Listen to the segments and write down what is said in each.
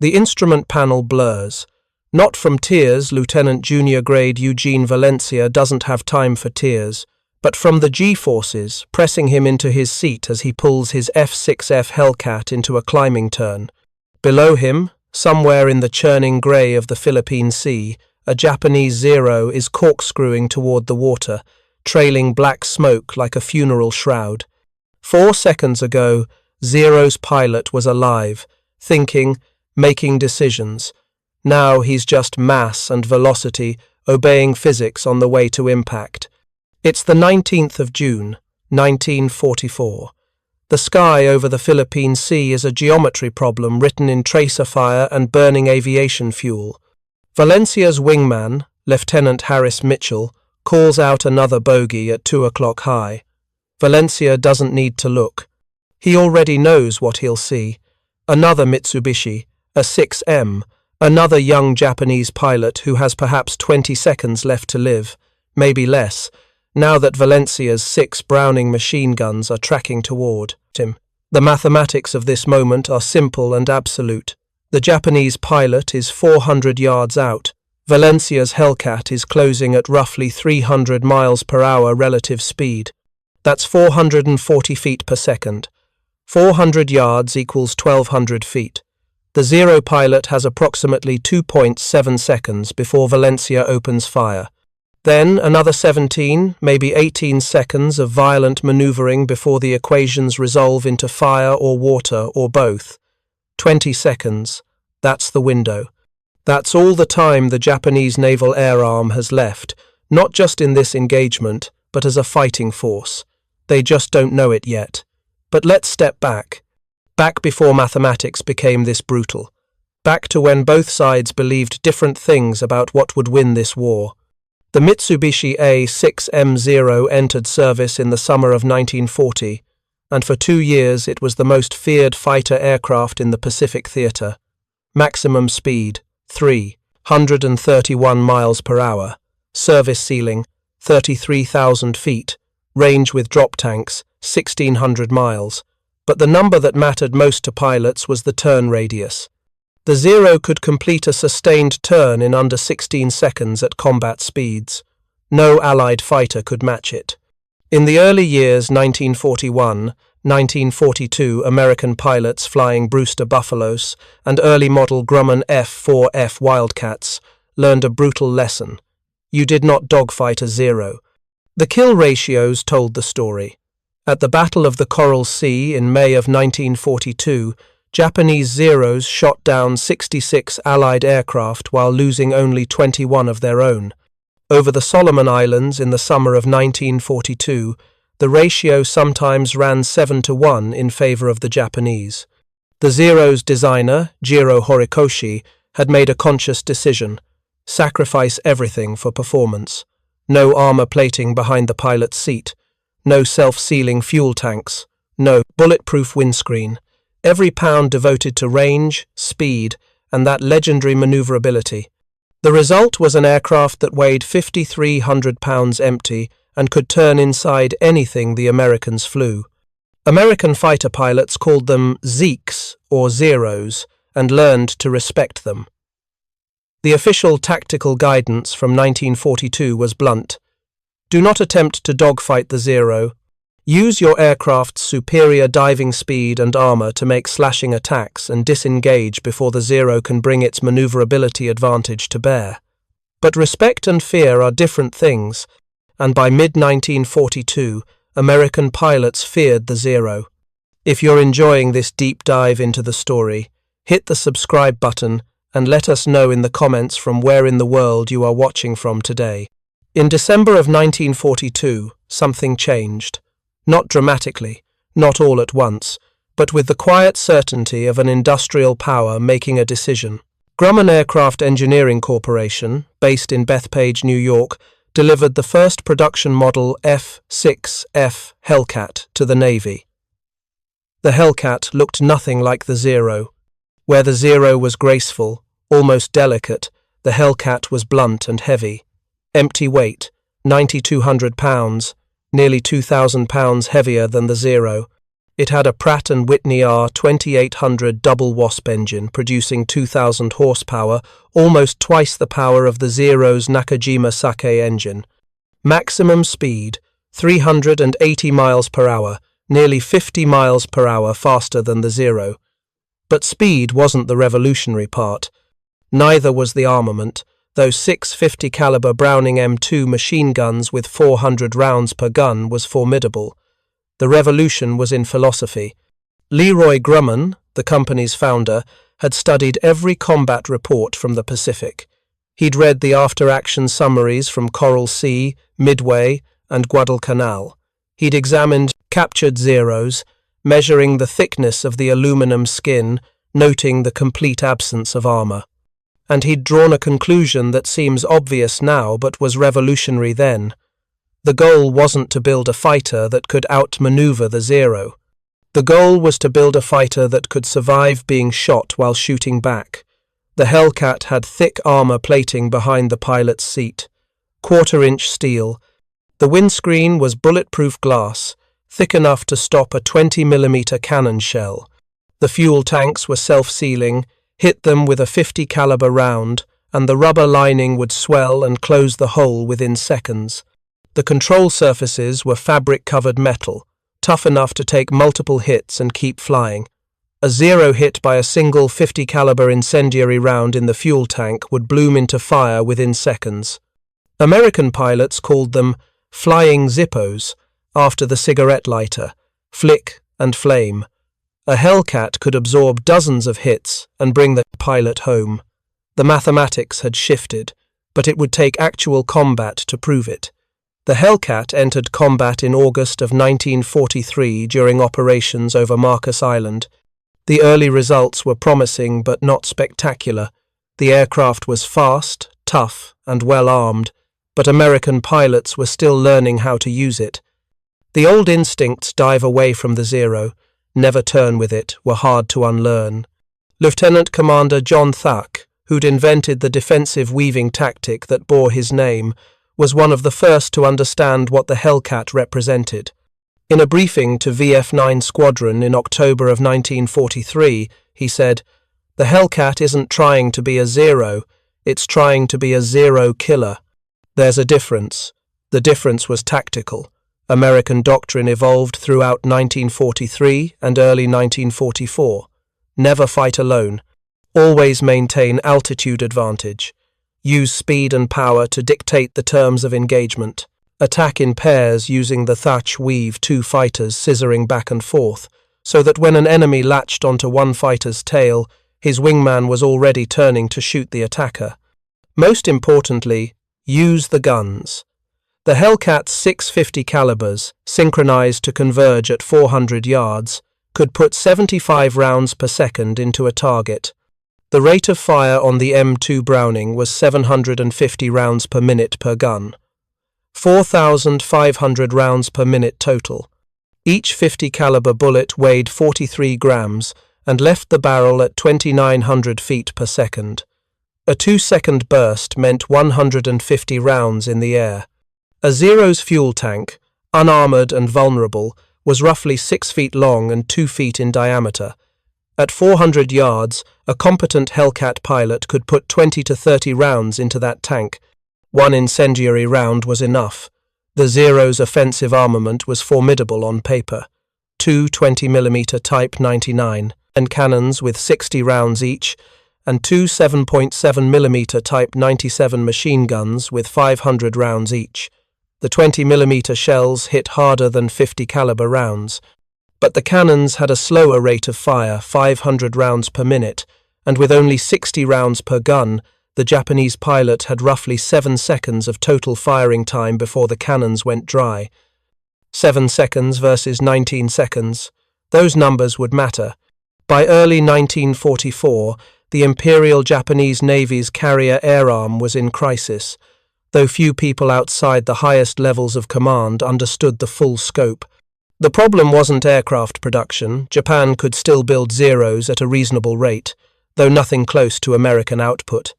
The instrument panel blurs. Not from tears, Lieutenant Junior Grade Eugene Valencia doesn't have time for tears, but from the G-forces pressing him into his seat as he pulls his F6F Hellcat into a climbing turn. Below him, somewhere in the churning grey of the Philippine Sea, a Japanese Zero is corkscrewing toward the water, trailing black smoke like a funeral shroud. 4 seconds ago, Zero's pilot was alive, thinking, making decisions. Now he's just mass and velocity, obeying physics on the way to impact. It's the 19th of June, 1944. The sky over the Philippine Sea is a geometry problem written in tracer fire and burning aviation fuel. Valencia's wingman, Lieutenant Harris Mitchell, calls out another bogey at 2 o'clock high. Valencia doesn't need to look. He already knows what he'll see. Another Mitsubishi, a 6M, another young Japanese pilot who has perhaps 20 seconds left to live, maybe less, now that Valencia's 6 Browning machine guns are tracking toward him. The mathematics of this moment are simple and absolute. The Japanese pilot is 400 yards out. Valencia's Hellcat is closing at roughly 300 miles per hour relative speed. That's 440 feet per second. 400 yards equals 1,200 feet. The Zero pilot has approximately 2.7 seconds before Valencia opens fire. Then another 17, maybe 18 seconds of violent maneuvering before the equations resolve into fire or water or both. 20 seconds. That's the window. That's all the time the Japanese Naval Air Arm has left, not just in this engagement, but as a fighting force. They just don't know it yet. But let's step back. Back before mathematics became this brutal. Back to when both sides believed different things about what would win this war. The Mitsubishi A6M0 entered service in the summer of 1940, and for 2 years it was the most feared fighter aircraft in the Pacific Theater. Maximum speed, 331 miles per hour. Service ceiling, 33,000 feet. Range with drop tanks, 1,600 miles. But the number that mattered most to pilots was the turn radius. The Zero could complete a sustained turn in under 16 seconds at combat speeds. No Allied fighter could match it. In the early years 1941, 1942 American pilots flying Brewster Buffaloes and early model Grumman F4F Wildcats learned a brutal lesson. You did not dogfight a Zero. The kill ratios told the story. At the Battle of the Coral Sea in May of 1942, Japanese Zeros shot down 66 Allied aircraft while losing only 21 of their own. Over the Solomon Islands in the summer of 1942, the ratio sometimes ran 7-1 in favor of the Japanese. The Zero's designer, Jiro Horikoshi, had made a conscious decision: sacrifice everything for performance. No armor plating behind the pilot's seat. No self-sealing fuel tanks. No bulletproof windscreen. Every pound devoted to range, speed, and that legendary maneuverability. The result was an aircraft that weighed 5,300 pounds empty and could turn inside anything the Americans flew. American fighter pilots called them Zeeks or Zeros and learned to respect them. The official tactical guidance from 1942 was blunt. Do not attempt to dogfight the Zero. Use your aircraft's superior diving speed and armor to make slashing attacks and disengage before the Zero can bring its maneuverability advantage to bear. But respect and fear are different things, and by mid-1942, American pilots feared the Zero. If you're enjoying this deep dive into the story, hit the subscribe button and let us know in the comments from where in the world you are watching from today. In December of 1942, something changed. Not dramatically, not all at once, but with the quiet certainty of an industrial power making a decision. Grumman Aircraft Engineering Corporation, based in Bethpage, New York, delivered the first production model F6F Hellcat to the Navy. The Hellcat looked nothing like the Zero. Where the Zero was graceful, almost delicate, the Hellcat was blunt and heavy. Empty weight, 9,200 pounds, nearly 2,000 pounds heavier than the Zero. It had a Pratt & Whitney R2800 double Wasp engine producing 2,000 horsepower, almost twice the power of the Zero's Nakajima Sake engine. Maximum speed, 380 miles per hour, nearly 50 miles per hour faster than the Zero. But speed wasn't the revolutionary part. Neither was the armament, though 650 caliber Browning M2 machine guns with 400 rounds per gun was formidable. The revolution was in philosophy. Leroy Grumman, the company's founder, had studied every combat report from the Pacific. He'd read the after-action summaries from Coral Sea, Midway, and Guadalcanal. He'd examined captured Zeros, measuring the thickness of the aluminum skin, noting the complete absence of armor. And he'd drawn a conclusion that seems obvious now but was revolutionary then. The goal wasn't to build a fighter that could outmaneuver the Zero. The goal was to build a fighter that could survive being shot while shooting back. The Hellcat had thick armor plating behind the pilot's seat, quarter-inch steel. The windscreen was bulletproof glass, thick enough to stop a 20mm cannon shell. The fuel tanks were self-sealing, hit them with a 50 caliber round, and the rubber lining would swell and close the hole within seconds. The control surfaces were fabric-covered metal, tough enough to take multiple hits and keep flying. A Zero hit by a single 50 caliber incendiary round in the fuel tank would bloom into fire within seconds. American pilots called them flying Zippos, after the cigarette lighter, flick and flame. A Hellcat could absorb dozens of hits and bring the pilot home. The mathematics had shifted, but it would take actual combat to prove it. The Hellcat entered combat in August of 1943 during operations over Marcus Island. The early results were promising but not spectacular. The aircraft was fast, tough, and well armed, but American pilots were still learning how to use it. The old instincts dive away from the Zero, never turn with it, were hard to unlearn. Lieutenant Commander John Thack, who'd invented the defensive weaving tactic that bore his name, was one of the first to understand what the Hellcat represented. In a briefing to VF-9 Squadron in October of 1943, he said, "The Hellcat isn't trying to be a Zero, it's trying to be a Zero killer. There's a difference. The difference was tactical. American doctrine evolved throughout 1943 and early 1944. Never fight alone. Always maintain altitude advantage. Use speed and power to dictate the terms of engagement. Attack in pairs using the Thatch weave, two fighters scissoring back and forth, so that when an enemy latched onto one fighter's tail, his wingman was already turning to shoot the attacker. Most importantly, use the guns. The Hellcat's 650 calibers, synchronized to converge at 400 yards, could put 75 rounds per second into a target. The rate of fire on the M2 Browning was 750 rounds per minute per gun. 4,500 rounds per minute total. Each 50 caliber bullet weighed 43 grams and left the barrel at 2,900 feet per second. A 2-second burst meant 150 rounds in the air. A Zero's fuel tank, unarmored and vulnerable, was roughly 6 feet long and 2 feet in diameter. At 400 yards, a competent Hellcat pilot could put 20 to 30 rounds into that tank. One incendiary round was enough. The Zero's offensive armament was formidable on paper. Two 20mm Type 99 and cannons with 60 rounds each, and two 7.7mm Type 97 machine guns with 500 rounds each. The 20mm shells hit harder than 50 caliber rounds, but the cannons had a slower rate of fire, 500 rounds per minute, and with only 60 rounds per gun, the Japanese pilot had roughly 7 seconds of total firing time before the cannons went dry. 7 seconds versus 19 seconds. Those numbers would matter. By early 1944, the Imperial Japanese Navy's carrier air arm was in crisis, though few people outside the highest levels of command understood the full scope. The problem wasn't aircraft production. Japan could still build Zeros at a reasonable rate, though nothing close to American output.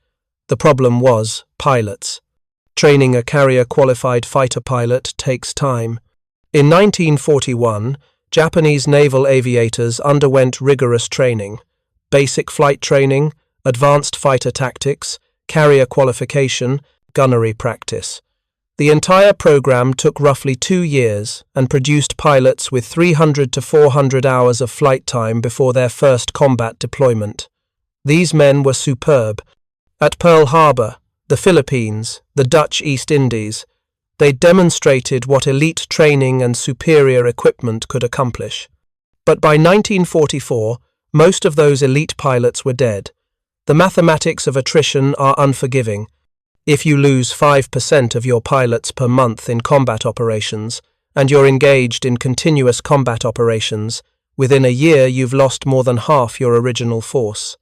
The problem was pilots. Training a carrier-qualified fighter pilot takes time. In 1941, Japanese naval aviators underwent rigorous training: basic flight training, advanced fighter tactics, carrier qualification, gunnery practice. The entire program took roughly 2 years and produced pilots with 300 to 400 hours of flight time before their first combat deployment. These men were superb. At Pearl Harbor, the Philippines, the Dutch East Indies, they demonstrated what elite training and superior equipment could accomplish. But by 1944, most of those elite pilots were dead. The mathematics of attrition are unforgiving. If you lose 5% of your pilots per month in combat operations, and you're engaged in continuous combat operations, within a year you've lost more than half your original force.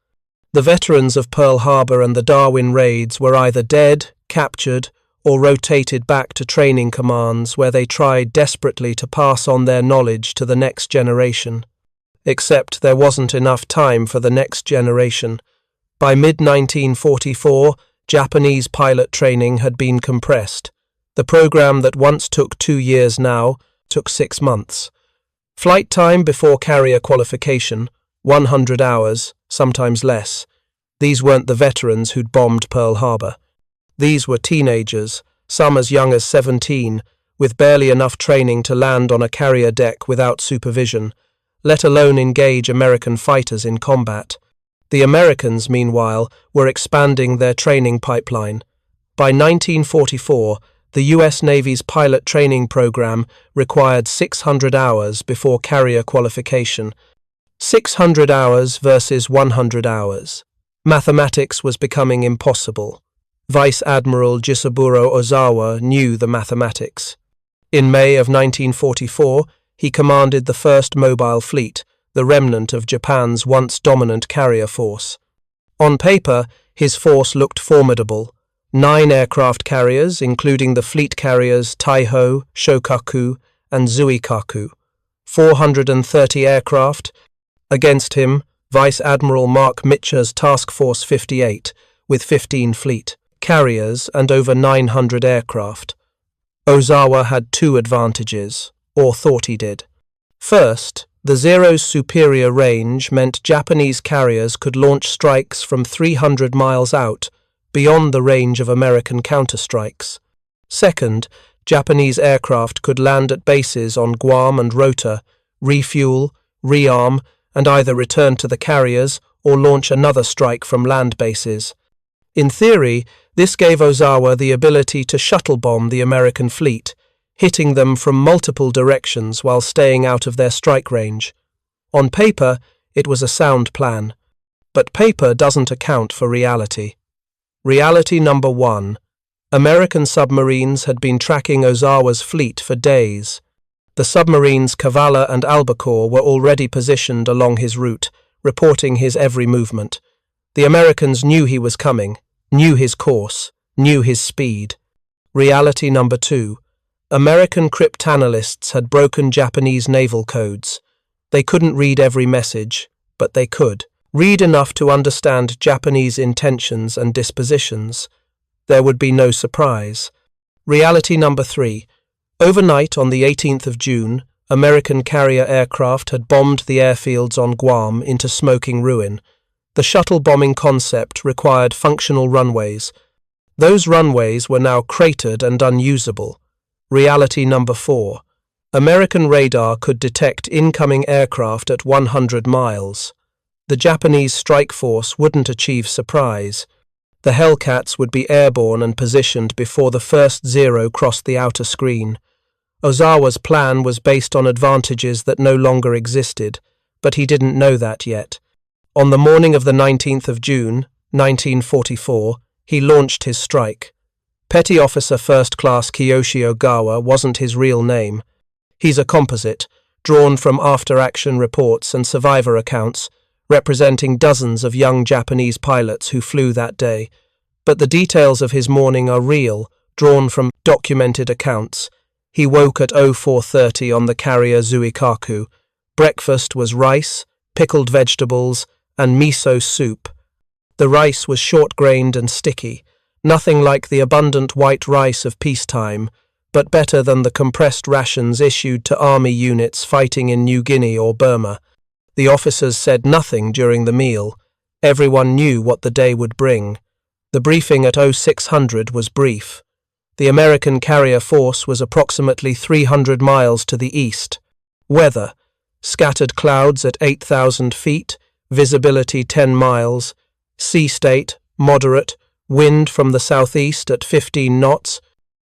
The veterans of Pearl Harbor and the Darwin raids were either dead, captured, or rotated back to training commands where they tried desperately to pass on their knowledge to the next generation. Except there wasn't enough time for the next generation. By mid-1944, Japanese pilot training had been compressed. The program that once took 2 years now took 6 months. Flight time before carrier qualification, 100 hours, sometimes less. These weren't the veterans who'd bombed Pearl Harbor. These were teenagers, some as young as 17, with barely enough training to land on a carrier deck without supervision, let alone engage American fighters in combat. The Americans, meanwhile, were expanding their training pipeline. By 1944, the U.S. Navy's pilot training program required 600 hours before carrier qualification. 600 hours versus 100 hours. Mathematics was becoming impossible. Vice Admiral Jisaburo Ozawa knew the mathematics. In May of 1944, he commanded the first mobile fleet, the remnant of Japan's once dominant carrier force. On paper, his force looked formidable. 9 aircraft carriers, including the fleet carriers Taiho, Shokaku, and Zuikaku. 430 aircraft. Against him, Vice Admiral Mark Mitcher's Task Force 58, with 15 fleet carriers and over 900 aircraft. Ozawa had 2 advantages, or thought he did. First, the Zero's superior range meant Japanese carriers could launch strikes from 300 miles out, beyond the range of American counterstrikes. Second, Japanese aircraft could land at bases on Guam and Rota, refuel, rearm, and either return to the carriers or launch another strike from land bases. In theory, this gave Ozawa the ability to shuttle bomb the American fleet, hitting them from multiple directions while staying out of their strike range. On paper, it was a sound plan. But paper doesn't account for reality. Reality number 1. American submarines had been tracking Ozawa's fleet for days. The submarines Kavala and Albacore were already positioned along his route, reporting his every movement. The Americans knew he was coming, knew his course, knew his speed. Reality number 2. American cryptanalysts had broken Japanese naval codes. They couldn't read every message, but they could read enough to understand Japanese intentions and dispositions. There would be no surprise. Reality number 3. Overnight on the 18th of June, American carrier aircraft had bombed the airfields on Guam into smoking ruin. The shuttle bombing concept required functional runways. Those runways were now cratered and unusable. Reality number 4. American radar could detect incoming aircraft at 100 miles. The Japanese strike force wouldn't achieve surprise. The Hellcats would be airborne and positioned before the first Zero crossed the outer screen. Ozawa's plan was based on advantages that no longer existed, but he didn't know that yet. On the morning of the 19th of June, 1944, he launched his strike. Petty Officer First Class Kiyoshi Ogawa wasn't his real name. He's a composite, drawn from after-action reports and survivor accounts, representing dozens of young Japanese pilots who flew that day. But the details of his morning are real, drawn from documented accounts. He woke at 04:30 on the carrier Zuikaku. Breakfast was rice, pickled vegetables, and miso soup. The rice was short-grained and sticky, nothing like the abundant white rice of peacetime. but better than the compressed rations issued to army units fighting in New Guinea or Burma. The officers said nothing during the meal. Everyone knew what the day would bring. The briefing at 0600 was brief. The American carrier force was approximately 300 miles to the east. Weather: scattered clouds at 8,000 feet, visibility 10 miles, sea state, moderate, wind from the southeast at 15 knots.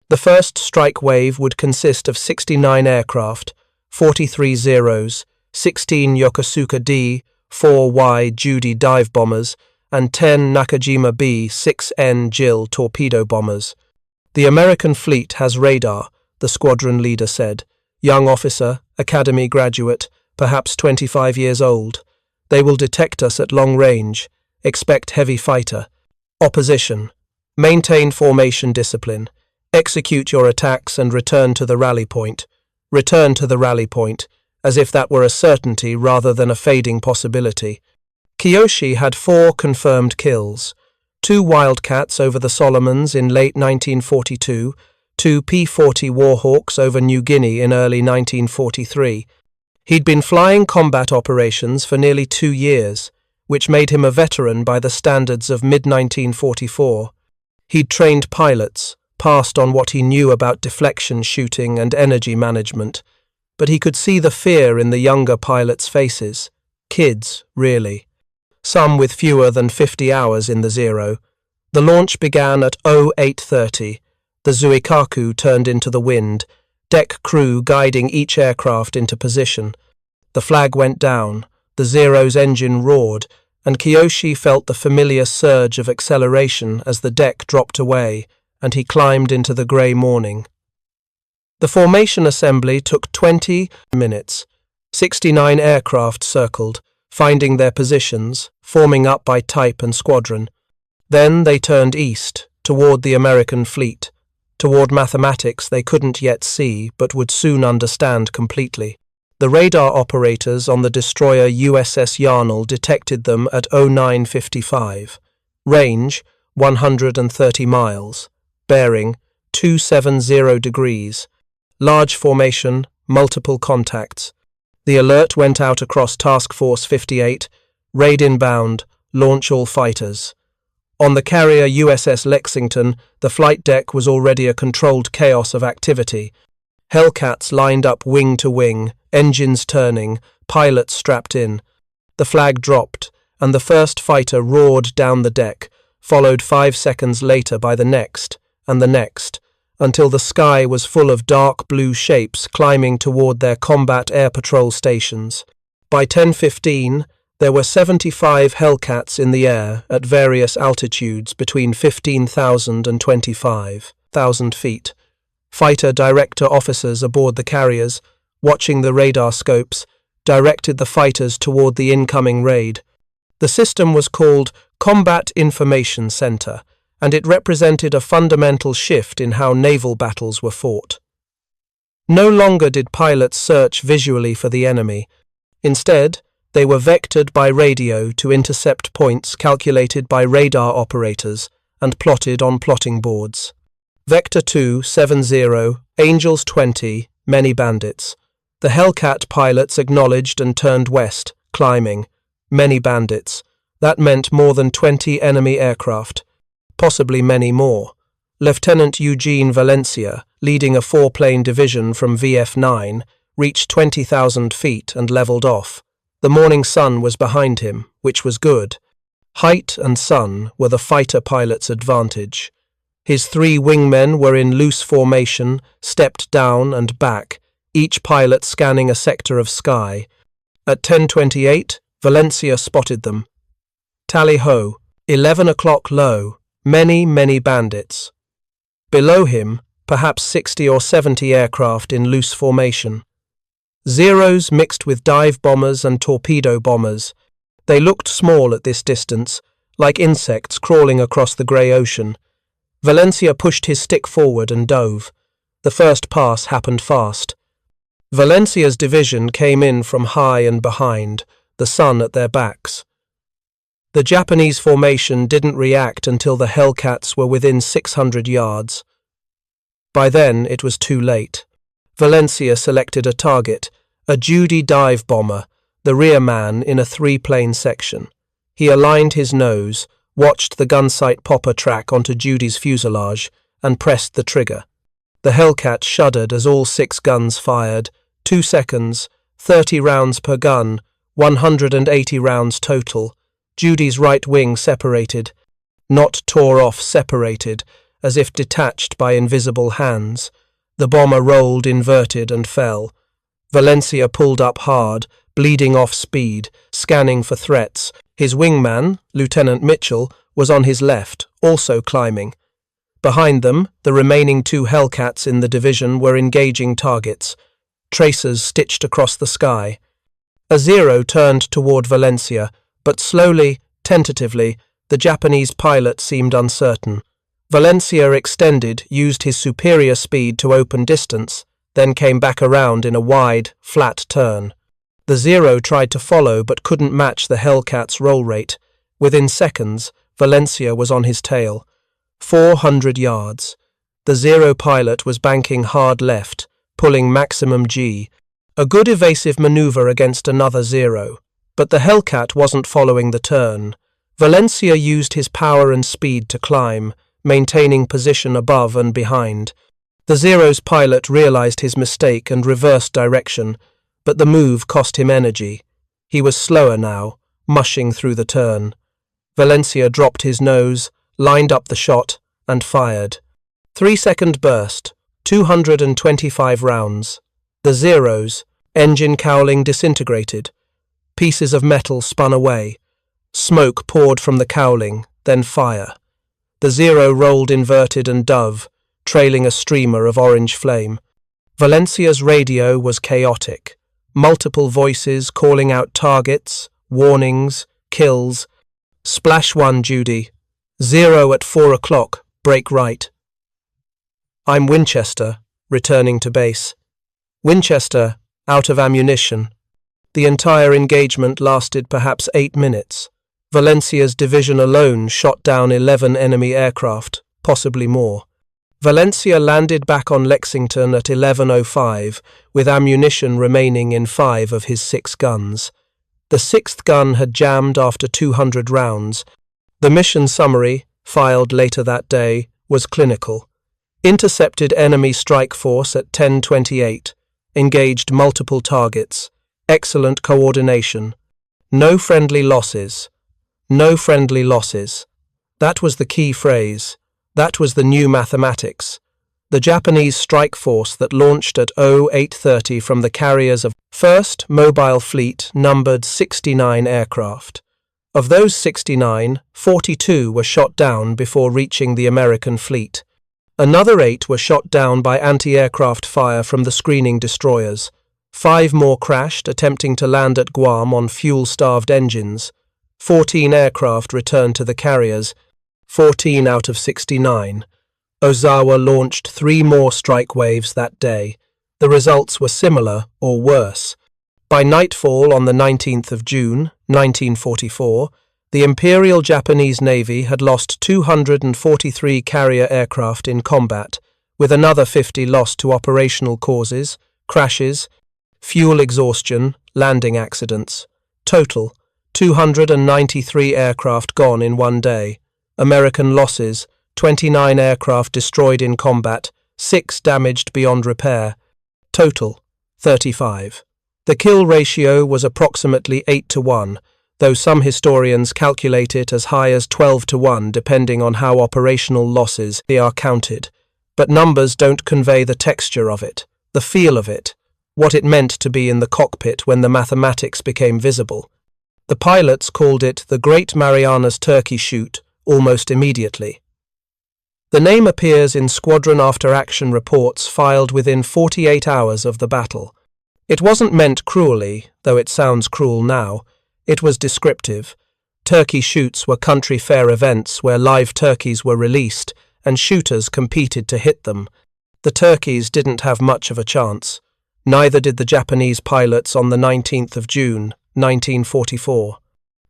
The first strike wave would consist of 69 aircraft, 43 Zeros, 16 Yokosuka-D, 4Y Judy dive bombers, and 10 Nakajima B-6N Jill torpedo bombers. The American fleet has radar, the squadron leader said. Young officer, academy graduate, perhaps 25 years old. They will detect us at long range. Expect heavy fighter. Opposition: maintain formation discipline. Execute your attacks and return to the rally point. Return to the rally point, as if that were a certainty rather than a fading possibility. Kiyoshi had 4 confirmed kills: 2 Wildcats over the Solomons in late 1942, 2 P-40 Warhawks over New Guinea in early 1943. He'd been flying combat operations for nearly 2 years, which made him a veteran by the standards of mid-1944. He'd trained pilots, passed on what he knew about deflection shooting and energy management, but he could see the fear in the younger pilots' faces. Kids, really. Some with fewer than 50 hours in the Zero. The launch began at 0830. The Zuikaku turned into the wind, deck crew guiding each aircraft into position. The flag went down, the Zero's engine roared, and Kiyoshi felt the familiar surge of acceleration as the deck dropped away, and he climbed into the grey morning. The formation assembly took 20 minutes. 69 aircraft circled, finding their positions, forming up by type and squadron. Then they turned east, toward the American fleet, toward mathematics they couldn't yet see but would soon understand completely. The radar operators on the destroyer USS Yarnell detected them at 0955. Range, 130 miles. Bearing, 270 degrees. Large formation, multiple contacts. The alert went out across Task Force 58, raid inbound, launch all fighters. On the carrier USS Lexington, the flight deck was already a controlled chaos of activity. Hellcats lined up wing to wing, engines turning, pilots strapped in. The flag dropped, and the first fighter roared down the deck, followed 5 seconds later by the next, and the next, until the sky was full of dark blue shapes climbing toward their combat air patrol stations. By 10:15, there were 75 Hellcats in the air at various altitudes between 15,000 and 25,000 feet. Fighter director officers aboard the carriers, watching the radar scopes, directed the fighters toward the incoming raid. The system was called Combat Information Center, and it represented a fundamental shift in how naval battles were fought. No longer did pilots search visually for the enemy. Instead, they were vectored by radio to intercept points calculated by radar operators and plotted on plotting boards. Vector 270, Angels 20, Many Bandits. The Hellcat pilots acknowledged and turned west, climbing. Many bandits. That meant more than 20 enemy aircraft. Possibly many more. Lieutenant Eugene Valencia, leading a 4-plane division from VF9, reached 20,000 feet and leveled off. The morning sun was behind him, which was good. Height and sun were the fighter pilot's advantage. His 3 wingmen were in loose formation, stepped down and back, each pilot scanning a sector of sky. At 10:28, Valencia spotted them. Tally-ho, 11 o'clock low, many bandits. Below him, perhaps 60 or 70 aircraft in loose formation. Zeros mixed with dive bombers and torpedo bombers. They looked small at this distance, like insects crawling across the grey ocean. Valencia pushed his stick forward and dove. The first pass happened fast. Valencia's division came in from high and behind, the sun at their backs. The Japanese formation didn't react until the Hellcats were within 600 yards. By then, it was too late. Valencia selected a target, a Judy dive bomber, the rear man in a three-plane section. He aligned his nose, watched the gunsight popper track onto Judy's fuselage, and pressed the trigger. The Hellcat shuddered as all 6 guns fired. 2 seconds, 30 rounds per gun, 180 rounds total. Judy's right wing separated. Not tore off, separated, as if detached by invisible hands. The bomber rolled inverted and fell. Valencia pulled up hard, bleeding off speed, scanning for threats. His wingman, Lieutenant Mitchell, was on his left, also climbing. Behind them, the remaining 2 Hellcats in the division were engaging targets, tracers stitched across the sky. A Zero turned toward Valencia, but slowly, tentatively, the Japanese pilot seemed uncertain. Valencia extended, used his superior speed to open distance, then came back around in a wide, flat turn. The Zero tried to follow but couldn't match the Hellcat's roll rate. Within seconds, Valencia was on his tail. 400 yards. The Zero pilot was banking hard left, pulling maximum G. A good evasive maneuver against another Zero. But the Hellcat wasn't following the turn. Valencia used his power and speed to climb, maintaining position above and behind. The Zero's pilot realized his mistake and reversed direction, but the move cost him energy. He was slower now, mushing through the turn. Valencia dropped his nose, lined up the shot, and fired. 3-second burst, 225 rounds. The Zero's engine cowling disintegrated. Pieces of metal spun away. Smoke poured from the cowling, then fire. The Zero rolled inverted and dove, trailing a streamer of orange flame. Valencia's radio was chaotic. Multiple voices calling out targets, warnings, kills. Splash 1, Judy. 0 at 4 o'clock, break right. I'm Winchester, returning to base. Winchester, out of ammunition. The entire engagement lasted perhaps 8 minutes. Valencia's division alone shot down 11 enemy aircraft, possibly more. Valencia landed back on Lexington at 11:05, with ammunition remaining in 5 of his 6 guns. The 6th gun had jammed after 200 rounds. The mission summary, filed later that day, was clinical. Intercepted enemy strike force at 10:28. Engaged multiple targets. Excellent coordination. No friendly losses. No friendly losses. That was the key phrase. That was the new mathematics. The Japanese strike force that launched at 0830 from the carriers of 1st Mobile Fleet numbered 69 aircraft. Of those 69, 42 were shot down before reaching the American fleet. Another 8 were shot down by anti-aircraft fire from the screening destroyers. 5 more crashed, attempting to land at Guam on fuel-starved engines. 14 aircraft returned to the carriers. 14 out of 69. Ozawa launched 3 more strike waves that day. The results were similar or worse. By nightfall on the 19th of June, 1944, the Imperial Japanese Navy had lost 243 carrier aircraft in combat, with another 50 lost to operational causes, crashes, fuel exhaustion, landing accidents. Total, 293 aircraft gone in one day. American losses, 29 aircraft destroyed in combat, 6 damaged beyond repair. Total, 35. The kill ratio was approximately 8-1, though some historians calculate it as high as 12-1 depending on how operational losses are counted. But numbers don't convey the texture of it, the feel of it, what it meant to be in the cockpit when the mathematics became visible. The pilots called it the Great Marianas Turkey Shoot almost immediately. The name appears in squadron after-action reports filed within 48 hours of the battle. It wasn't meant cruelly, though it sounds cruel now. It was descriptive. Turkey shoots were country fair events where live turkeys were released and shooters competed to hit them. The turkeys didn't have much of a chance. Neither did the Japanese pilots on the 19th of June, 1944.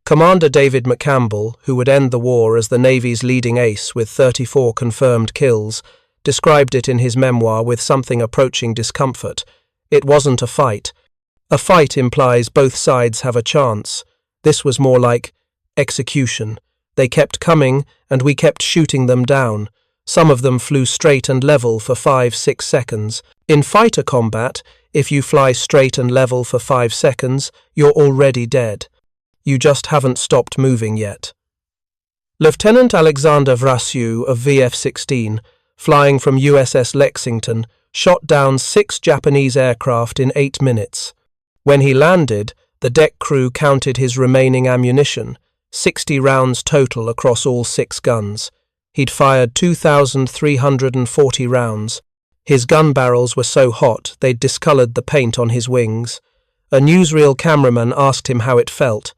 Commander David McCampbell, who would end the war as the Navy's leading ace with 34 confirmed kills, described it in his memoir with something approaching discomfort. It wasn't a fight. A fight implies both sides have a chance. This was more like execution. They kept coming, and we kept shooting them down. Some of them flew straight and level for 5-6 seconds. In fighter combat, if you fly straight and level for 5 seconds, you're already dead. You just haven't stopped moving yet. Lieutenant Alexander Vrasiu of VF-16, flying from USS Lexington, shot down 6 Japanese aircraft in 8 minutes. When he landed, the deck crew counted his remaining ammunition, 60 rounds total across all 6 guns. He'd fired 2,340 rounds. His gun barrels were so hot they'd discolored the paint on his wings. A newsreel cameraman asked him how it felt.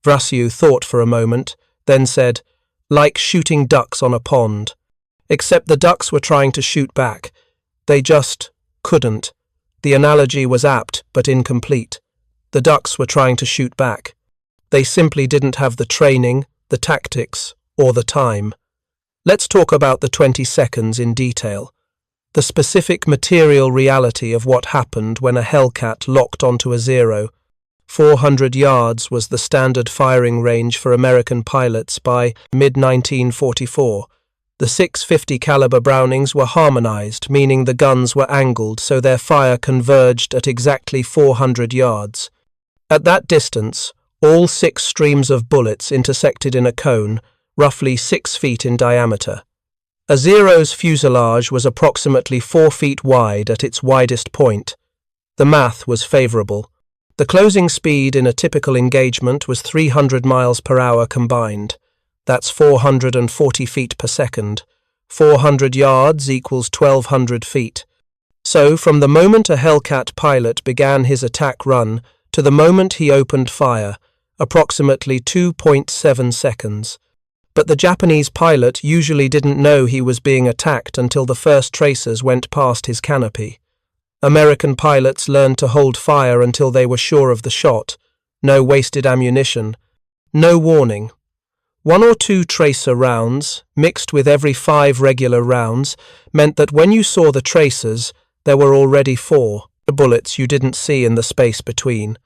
Vrasiu thought for a moment, then said, "Like shooting ducks on a pond." Except the ducks were trying to shoot back. They just couldn't. The analogy was apt but incomplete. The ducks were trying to shoot back. They simply didn't have the training, the tactics, or the time. Let's talk about the 20 seconds in detail. The specific material reality of what happened when a Hellcat locked onto a Zero. 400 yards was the standard firing range for American pilots by mid-1944. The 650 caliber Brownings were harmonized, meaning the guns were angled so their fire converged at exactly 400 yards. At that distance, all 6 streams of bullets intersected in a cone, roughly 6 feet in diameter. A Zero's fuselage was approximately 4 feet wide at its widest point. The math was favorable. The closing speed in a typical engagement was 300 miles per hour combined. That's 440 feet per second. 400 yards equals 1,200 feet. So, from the moment a Hellcat pilot began his attack run to the moment he opened fire, approximately 2.7 seconds. But the Japanese pilot usually didn't know he was being attacked until the first tracers went past his canopy. American pilots learned to hold fire until they were sure of the shot. No wasted ammunition. No warning. 1 or 2 tracer rounds, mixed with every 5 regular rounds, meant that when you saw the tracers, there were already 4 bullets you didn't see in the space between.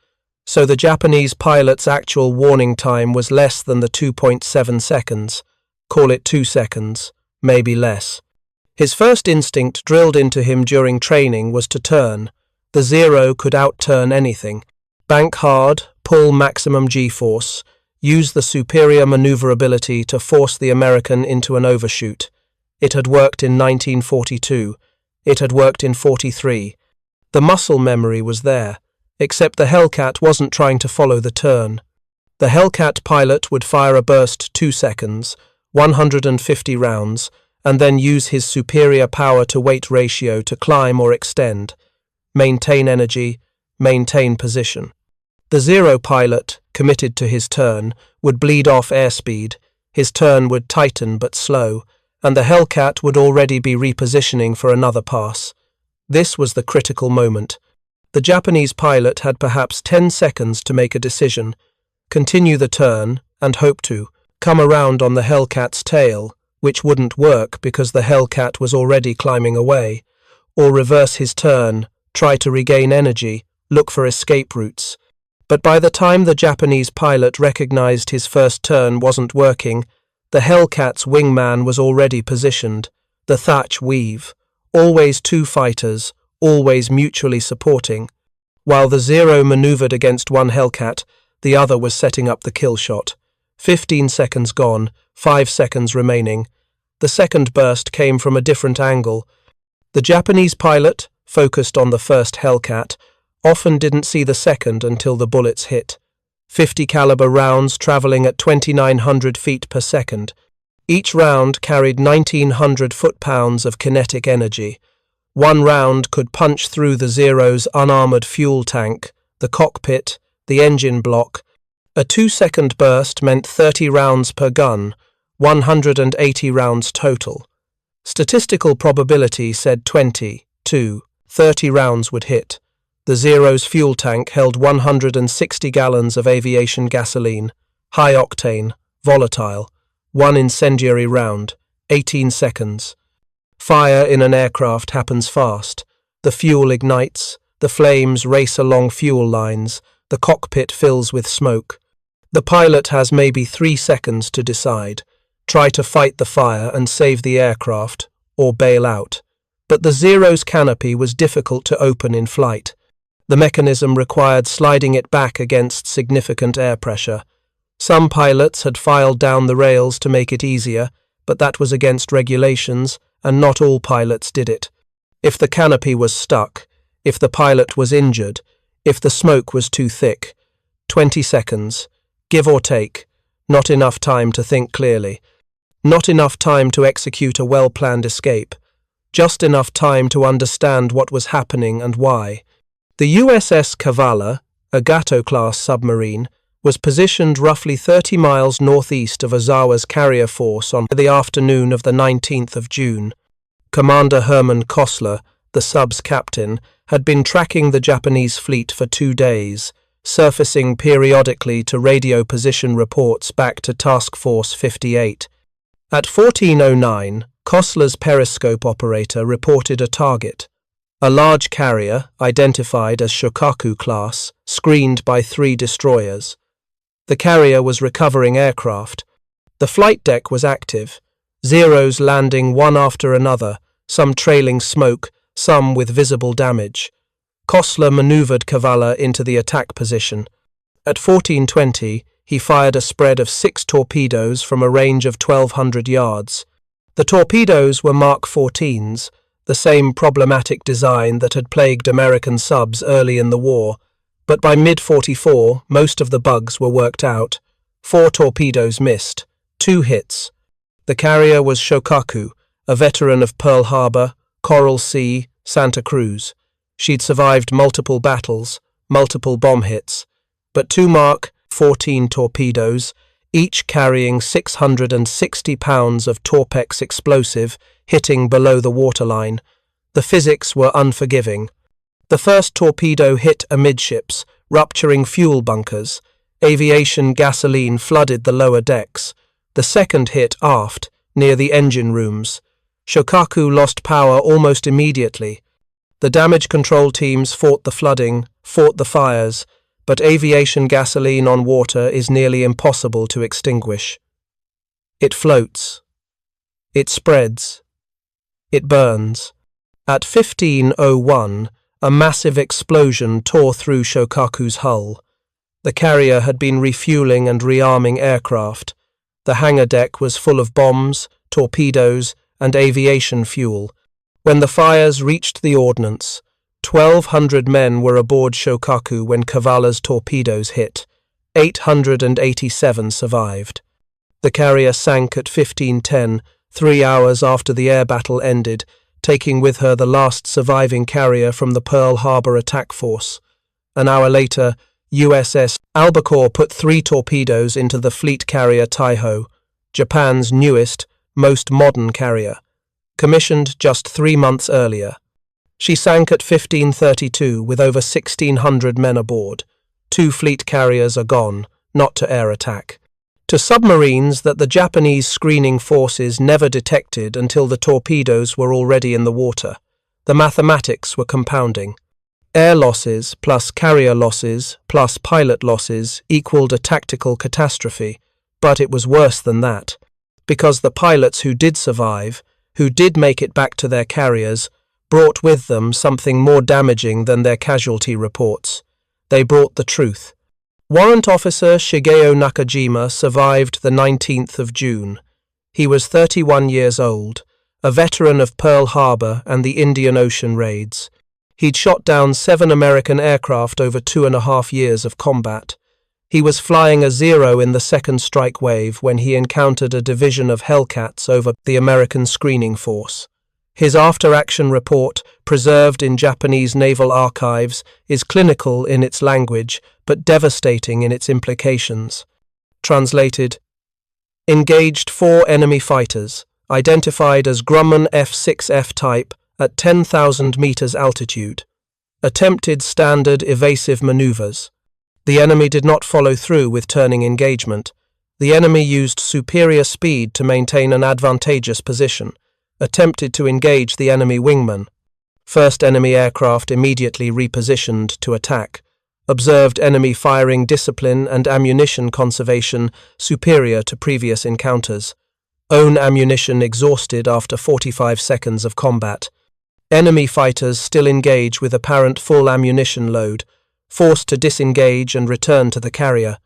So the Japanese pilot's actual warning time was less than the 2.7 seconds. Call it 2 seconds, maybe less. His first instinct drilled into him during training was to turn. The Zero could outturn anything. Bank hard, pull maximum G-force, use the superior maneuverability to force the American into an overshoot. It had worked in 1942. It had worked in 43. The muscle memory was there. Except the Hellcat wasn't trying to follow the turn. The Hellcat pilot would fire a burst 2 seconds, 150 rounds, and then use his superior power-to-weight ratio to climb or extend, maintain energy, maintain position. The Zero pilot, committed to his turn, would bleed off airspeed, his turn would tighten but slow, and the Hellcat would already be repositioning for another pass. This was the critical moment. The Japanese pilot had perhaps 10 seconds to make a decision, continue the turn, and hope to come around on the Hellcat's tail, which wouldn't work because the Hellcat was already climbing away, or reverse his turn, try to regain energy, look for escape routes. But by the time the Japanese pilot recognized his first turn wasn't working, the Hellcat's wingman was already positioned, the thatch weave, always 2 fighters, always mutually supporting. While the Zero maneuvered against one Hellcat, the other was setting up the kill shot. 15 seconds gone, 5 seconds remaining. The second burst came from a different angle. The Japanese pilot, focused on the first Hellcat, often didn't see the second until the bullets hit. 50 caliber rounds traveling at 2,900 feet per second. Each round carried 1,900 foot-pounds of kinetic energy. One round could punch through the Zero's unarmored fuel tank, the cockpit, the engine block. A 2-second burst meant 30 rounds per gun, 180 rounds total. Statistical probability said 20 to 30 rounds would hit. The Zero's fuel tank held 160 gallons of aviation gasoline, high octane, volatile. 1 incendiary round, 18 seconds. Fire in an aircraft happens fast. The fuel ignites, the flames race along fuel lines, the cockpit fills with smoke. The pilot has maybe 3 seconds to decide. Try to fight the fire and save the aircraft, or bail out. But the Zero's canopy was difficult to open in flight. The mechanism required sliding it back against significant air pressure. Some pilots had filed down the rails to make it easier, but that was against regulations, and not all pilots did it. If the canopy was stuck, if the pilot was injured, if the smoke was too thick, 20 seconds, give or take, not enough time to think clearly. Not enough time to execute a well-planned escape. Just enough time to understand what was happening and why. The USS Kavala, a Gato-class submarine, was positioned roughly 30 miles northeast of Ozawa's carrier force on the afternoon of the 19th of June. Commander Herman Kostler, the sub's captain, had been tracking the Japanese fleet for 2 days, surfacing periodically to radio position reports back to Task Force 58. At 14:09, Kostler's periscope operator reported a target. A large carrier, identified as Shokaku class, screened by 3 destroyers. The carrier was recovering aircraft. The flight deck was active, Zeros landing one after another, some trailing smoke, some with visible damage. Kostler maneuvered Kavala into the attack position. At 14:20, he fired a spread of 6 torpedoes from a range of 1,200 yards. The torpedoes were Mark 14s, the same problematic design that had plagued American subs early in the war, but by mid-44, most of the bugs were worked out. 4 torpedoes missed, 2 hits. The carrier was Shokaku, a veteran of Pearl Harbor, Coral Sea, Santa Cruz. She'd survived multiple battles, multiple bomb hits, but 2 Mark 14 torpedoes, each carrying 660 pounds of Torpex explosive, hitting below the waterline. The physics were unforgiving. The first torpedo hit amidships, rupturing fuel bunkers. Aviation gasoline flooded the lower decks. The second hit aft, near the engine rooms. Shokaku lost power almost immediately. The damage control teams fought the flooding, fought the fires, but aviation gasoline on water is nearly impossible to extinguish. It floats. It spreads. It burns. At 15:01, a massive explosion tore through Shokaku's hull. The carrier had been refueling and rearming aircraft. The hangar deck was full of bombs, torpedoes, and aviation fuel. When the fires reached the ordnance, 1,200 men were aboard Shokaku when Kavala's torpedoes hit. 887 survived. The carrier sank at 15:10, 3 hours after the air battle ended, taking with her the last surviving carrier from the Pearl Harbor attack force. An hour later, USS Albacore put 3 torpedoes into the fleet carrier Taiho, Japan's newest, most modern carrier, commissioned just 3 months earlier. She sank at 15:32 with over 1,600 men aboard. 2 fleet carriers are gone, not to air attack. To submarines that the Japanese screening forces never detected until the torpedoes were already in the water. The mathematics were compounding. Air losses plus carrier losses plus pilot losses equaled a tactical catastrophe, but it was worse than that, because the pilots who did survive, who did make it back to their carriers, brought with them something more damaging than their casualty reports. They brought the truth. Warrant Officer Shigeo Nakajima survived the 19th of June. He was 31 years old, a veteran of Pearl Harbor and the Indian Ocean raids. He'd shot down 7 American aircraft over 2.5 years of combat. He was flying a Zero in the second strike wave when he encountered a division of Hellcats over the American screening force. His after-action report, preserved in Japanese naval archives, is clinical in its language, but devastating in its implications. Translated: engaged 4 enemy fighters, identified as Grumman F6F type, at 10,000 meters altitude. Attempted standard evasive maneuvers. The enemy did not follow through with turning engagement. The enemy used superior speed to maintain an advantageous position. attempted to engage the enemy wingman. First enemy aircraft immediately repositioned to attack, observed enemy firing discipline and ammunition conservation superior to previous encounters. Own ammunition exhausted after 45 seconds of combat. Enemy fighters still engage with apparent full ammunition load, forced to disengage and return to the carrier.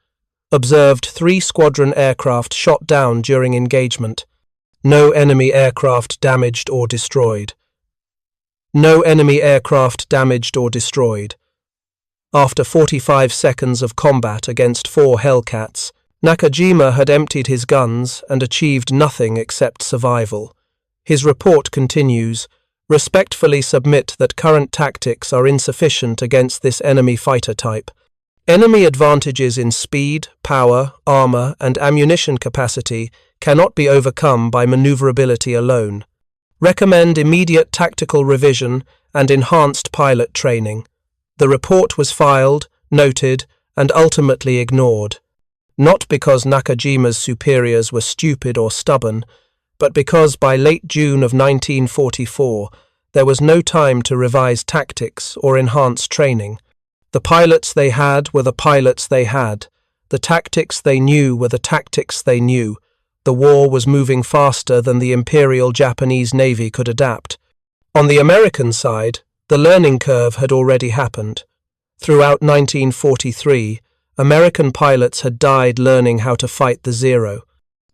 Observed 3 squadron aircraft shot down during engagement. No enemy aircraft damaged or destroyed. No enemy aircraft damaged or destroyed. After 45 seconds of combat against 4 Hellcats, Nakajima had emptied his guns and achieved nothing except survival. His report continues, "Respectfully submit that current tactics are insufficient against this enemy fighter type. Enemy advantages in speed, power, armor, and ammunition capacity cannot be overcome by maneuverability alone. Recommend immediate tactical revision and enhanced pilot training." The report was filed, noted, and ultimately ignored. Not because Nakajima's superiors were stupid or stubborn, but because by late June of 1944, there was no time to revise tactics or enhance training. The pilots they had were the pilots they had. The tactics they knew were the tactics they knew. The war was moving faster than the Imperial Japanese Navy could adapt. On the American side, the learning curve had already happened. Throughout 1943, American pilots had died learning how to fight the Zero.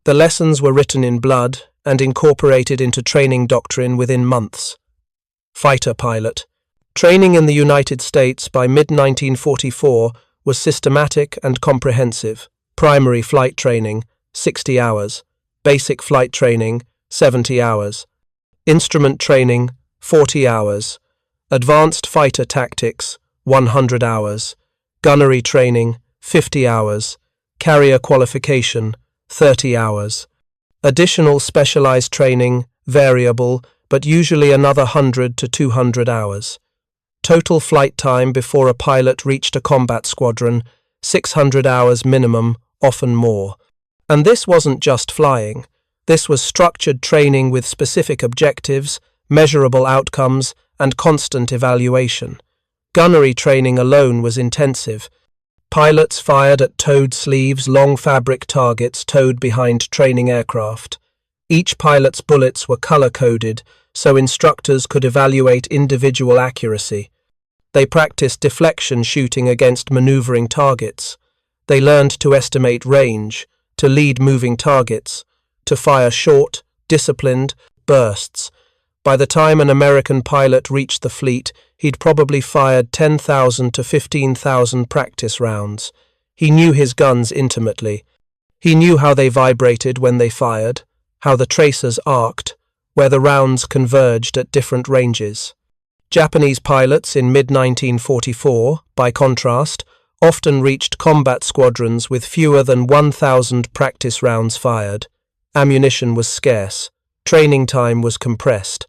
The lessons were written in blood and incorporated into training doctrine within months. Fighter pilot. Training in the United States by mid-1944 was systematic and comprehensive. Primary flight training, 60 hours. Basic flight training, 70 hours. Instrument training, 40 hours. Advanced fighter tactics, 100 hours. Gunnery training, 50 hours. Carrier qualification, 30 hours. Additional specialized training, variable, but usually another 100 to 200 hours. Total flight time before a pilot reached a combat squadron, 600 hours minimum, often more. And this wasn't just flying. This was structured training with specific objectives, measurable outcomes, and constant evaluation. Gunnery training alone was intensive. Pilots fired at towed sleeves, long fabric targets towed behind training aircraft. Each pilot's bullets were color-coded, so instructors could evaluate individual accuracy. They practiced deflection shooting against maneuvering targets. They learned to estimate range, to lead moving targets, to fire short, disciplined bursts. By the time an American pilot reached the fleet, he'd probably fired 10,000 to 15,000 practice rounds. He knew his guns intimately. He knew how they vibrated when they fired, how the tracers arced, where the rounds converged at different ranges. Japanese pilots in mid-1944, by contrast, often reached combat squadrons with fewer than 1,000 practice rounds fired. Ammunition was scarce. Training time was compressed.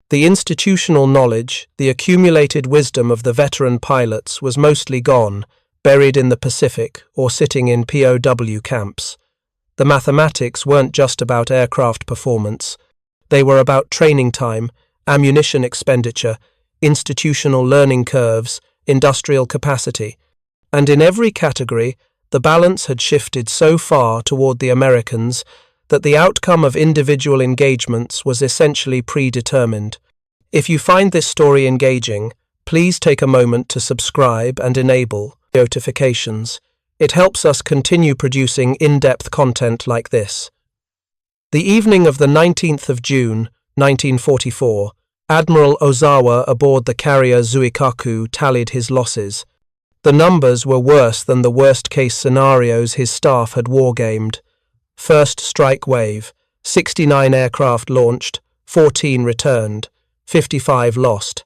The institutional knowledge, the accumulated wisdom of the veteran pilots was mostly gone, buried in the Pacific or sitting in POW camps. The mathematics weren't just about aircraft performance. They were about training time, ammunition expenditure, institutional learning curves, industrial capacity. And in every category, the balance had shifted so far toward the Americans that the outcome of individual engagements was essentially predetermined. If you find this story engaging, please take a moment to subscribe and enable notifications. It helps us continue producing in-depth content like this. The evening of the 19th of June, 1944, Admiral Ozawa aboard the carrier Zuikaku tallied his losses. The numbers were worse than the worst-case scenarios his staff had wargamed. First strike wave, 69 aircraft launched, 14 returned, 55 lost.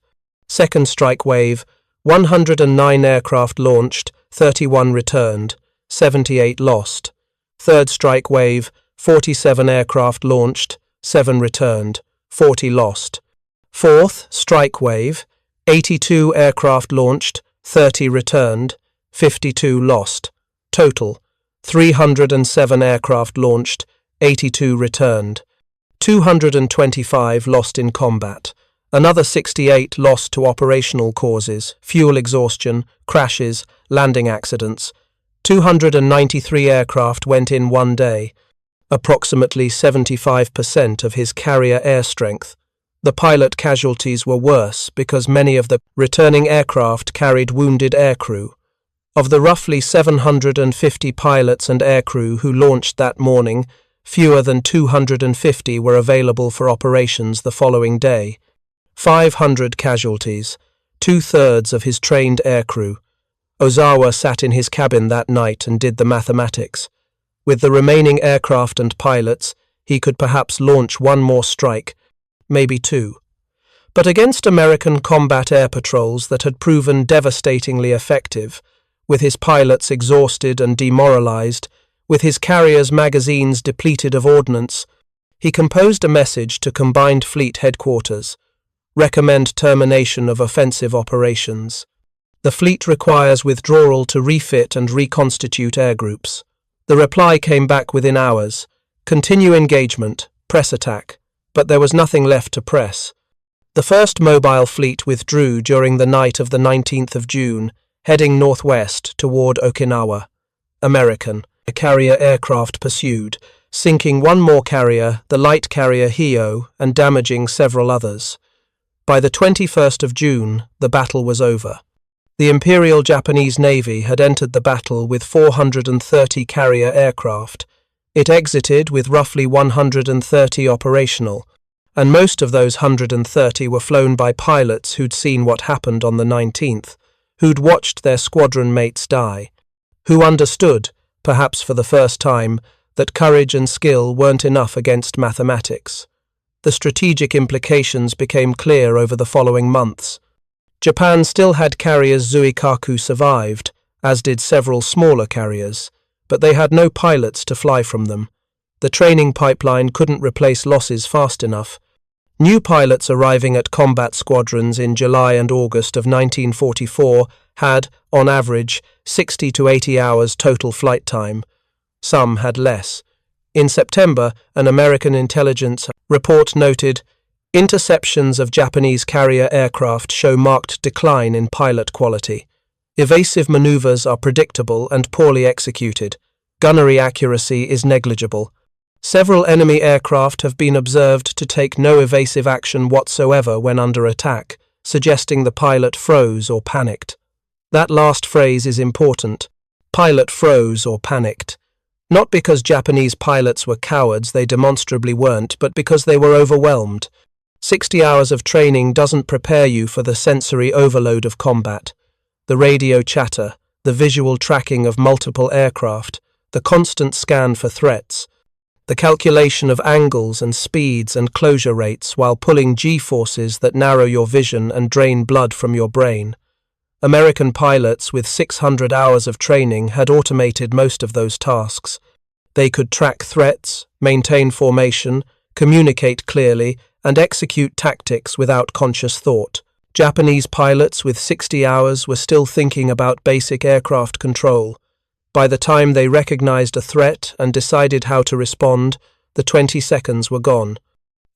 Second strike wave, 109 aircraft launched, 31 returned, 78 lost. Third strike wave, 47 aircraft launched, 7 returned, 40 lost. Fourth strike wave, 82 aircraft launched, 30 returned, 52 lost. Total, 307 aircraft launched, 82 returned. 225 lost in combat. Another 68 lost to operational causes, fuel exhaustion, crashes, landing accidents. 293 aircraft went in one day, approximately 75% of his carrier air strength. The pilot casualties were worse because many of the returning aircraft carried wounded aircrew. Of the roughly 750 pilots and aircrew who launched that morning, fewer than 250 were available for operations the following day. 500 casualties, 2/3 of his trained aircrew. Ozawa sat in his cabin that night and did the mathematics. With the remaining aircraft and pilots, he could perhaps launch one more strike, maybe two. But against American combat air patrols that had proven devastatingly effective, with his pilots exhausted and demoralized, with his carriers' magazines depleted of ordnance, he composed a message to Combined Fleet Headquarters. Recommend termination of offensive operations. The fleet requires withdrawal to refit and reconstitute air groups. The reply came back within hours. Continue engagement, press attack. But there was nothing left to press. The first mobile fleet withdrew during the night of the 19th of June, heading northwest toward Okinawa. American, a carrier aircraft pursued, sinking one more carrier, the light carrier Hio, and damaging several others. By the 21st of June, the battle was over. The Imperial Japanese Navy had entered the battle with 430 carrier aircraft. It exited with roughly 130 operational, and most of those 130 were flown by pilots who'd seen what happened on the 19th, who'd watched their squadron mates die, who understood, perhaps for the first time, that courage and skill weren't enough against mathematics. The strategic implications became clear over the following months. Japan still had carriers Zuikaku survived, as did several smaller carriers, but they had no pilots to fly from them. The training pipeline couldn't replace losses fast enough. New pilots arriving at combat squadrons in July and August of 1944 had, on average, 60 to 80 hours total flight time. Some had less. In September, an American intelligence report noted, interceptions of Japanese carrier aircraft show marked decline in pilot quality. Evasive maneuvers are predictable and poorly executed. Gunnery accuracy is negligible. Several enemy aircraft have been observed to take no evasive action whatsoever when under attack, suggesting the pilot froze or panicked. That last phrase is important. Pilot froze or panicked. Not because Japanese pilots were cowards, they demonstrably weren't, but because they were overwhelmed. 60 hours of training doesn't prepare you for the sensory overload of combat. The radio chatter, the visual tracking of multiple aircraft, the constant scan for threats, the calculation of angles and speeds and closure rates while pulling G-forces that narrow your vision and drain blood from your brain. American pilots with 600 hours of training had automated most of those tasks. They could track threats, maintain formation, communicate clearly, and execute tactics without conscious thought. Japanese pilots with 60 hours were still thinking about basic aircraft control. By the time they recognized a threat and decided how to respond, the 20 seconds were gone.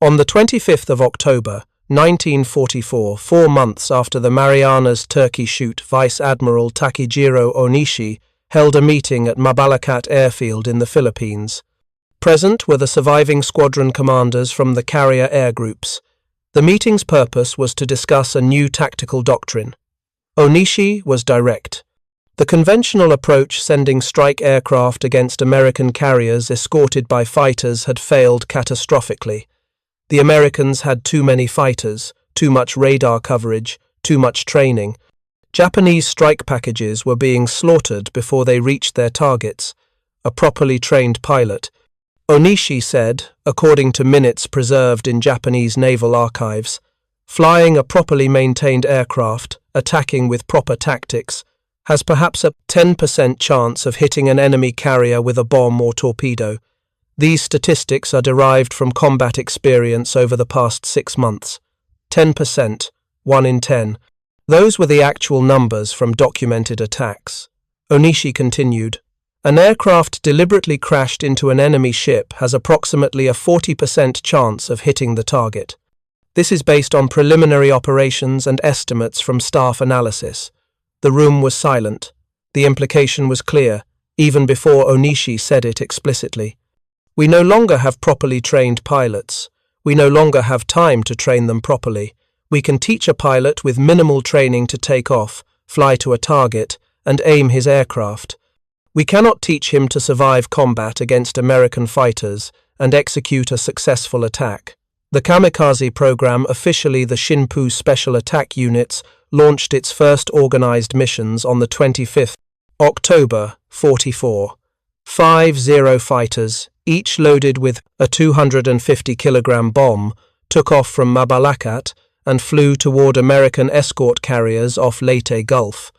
On the 25th of October, 1944, 4 months after the Marianas Turkey shoot, Vice Admiral Takejiro Onishi held a meeting at Mabalacat Airfield in the Philippines. Present were the surviving squadron commanders from the carrier air groups. The meeting's purpose was to discuss a new tactical doctrine. Onishi was direct. The conventional approach, sending strike aircraft against American carriers escorted by fighters, had failed catastrophically. The Americans had too many fighters, too much radar coverage, too much training. Japanese strike packages were being slaughtered before they reached their targets. A properly trained pilot, Onishi said, according to minutes preserved in Japanese naval archives, flying a properly maintained aircraft, attacking with proper tactics, has perhaps a 10% chance of hitting an enemy carrier with a bomb or torpedo. These statistics are derived from combat experience over the past 6 months. 10%, 1 in 10. Those were the actual numbers from documented attacks. Onishi continued, An aircraft deliberately crashed into an enemy ship has approximately a 40% chance of hitting the target. This is based on preliminary operations and estimates from staff analysis. The room was silent. The implication was clear, even before Onishi said it explicitly. We no longer have properly trained pilots. We no longer have time to train them properly. We can teach a pilot with minimal training to take off, fly to a target, and aim his aircraft. We cannot teach him to survive combat against American fighters and execute a successful attack. The kamikaze program, officially the Shinpu Special Attack Units, launched its first organized missions on the 25th October 44. 50 fighters, each loaded with a 250-kilogram bomb, took off from Mabalacat and flew toward American escort carriers off Leyte Gulf.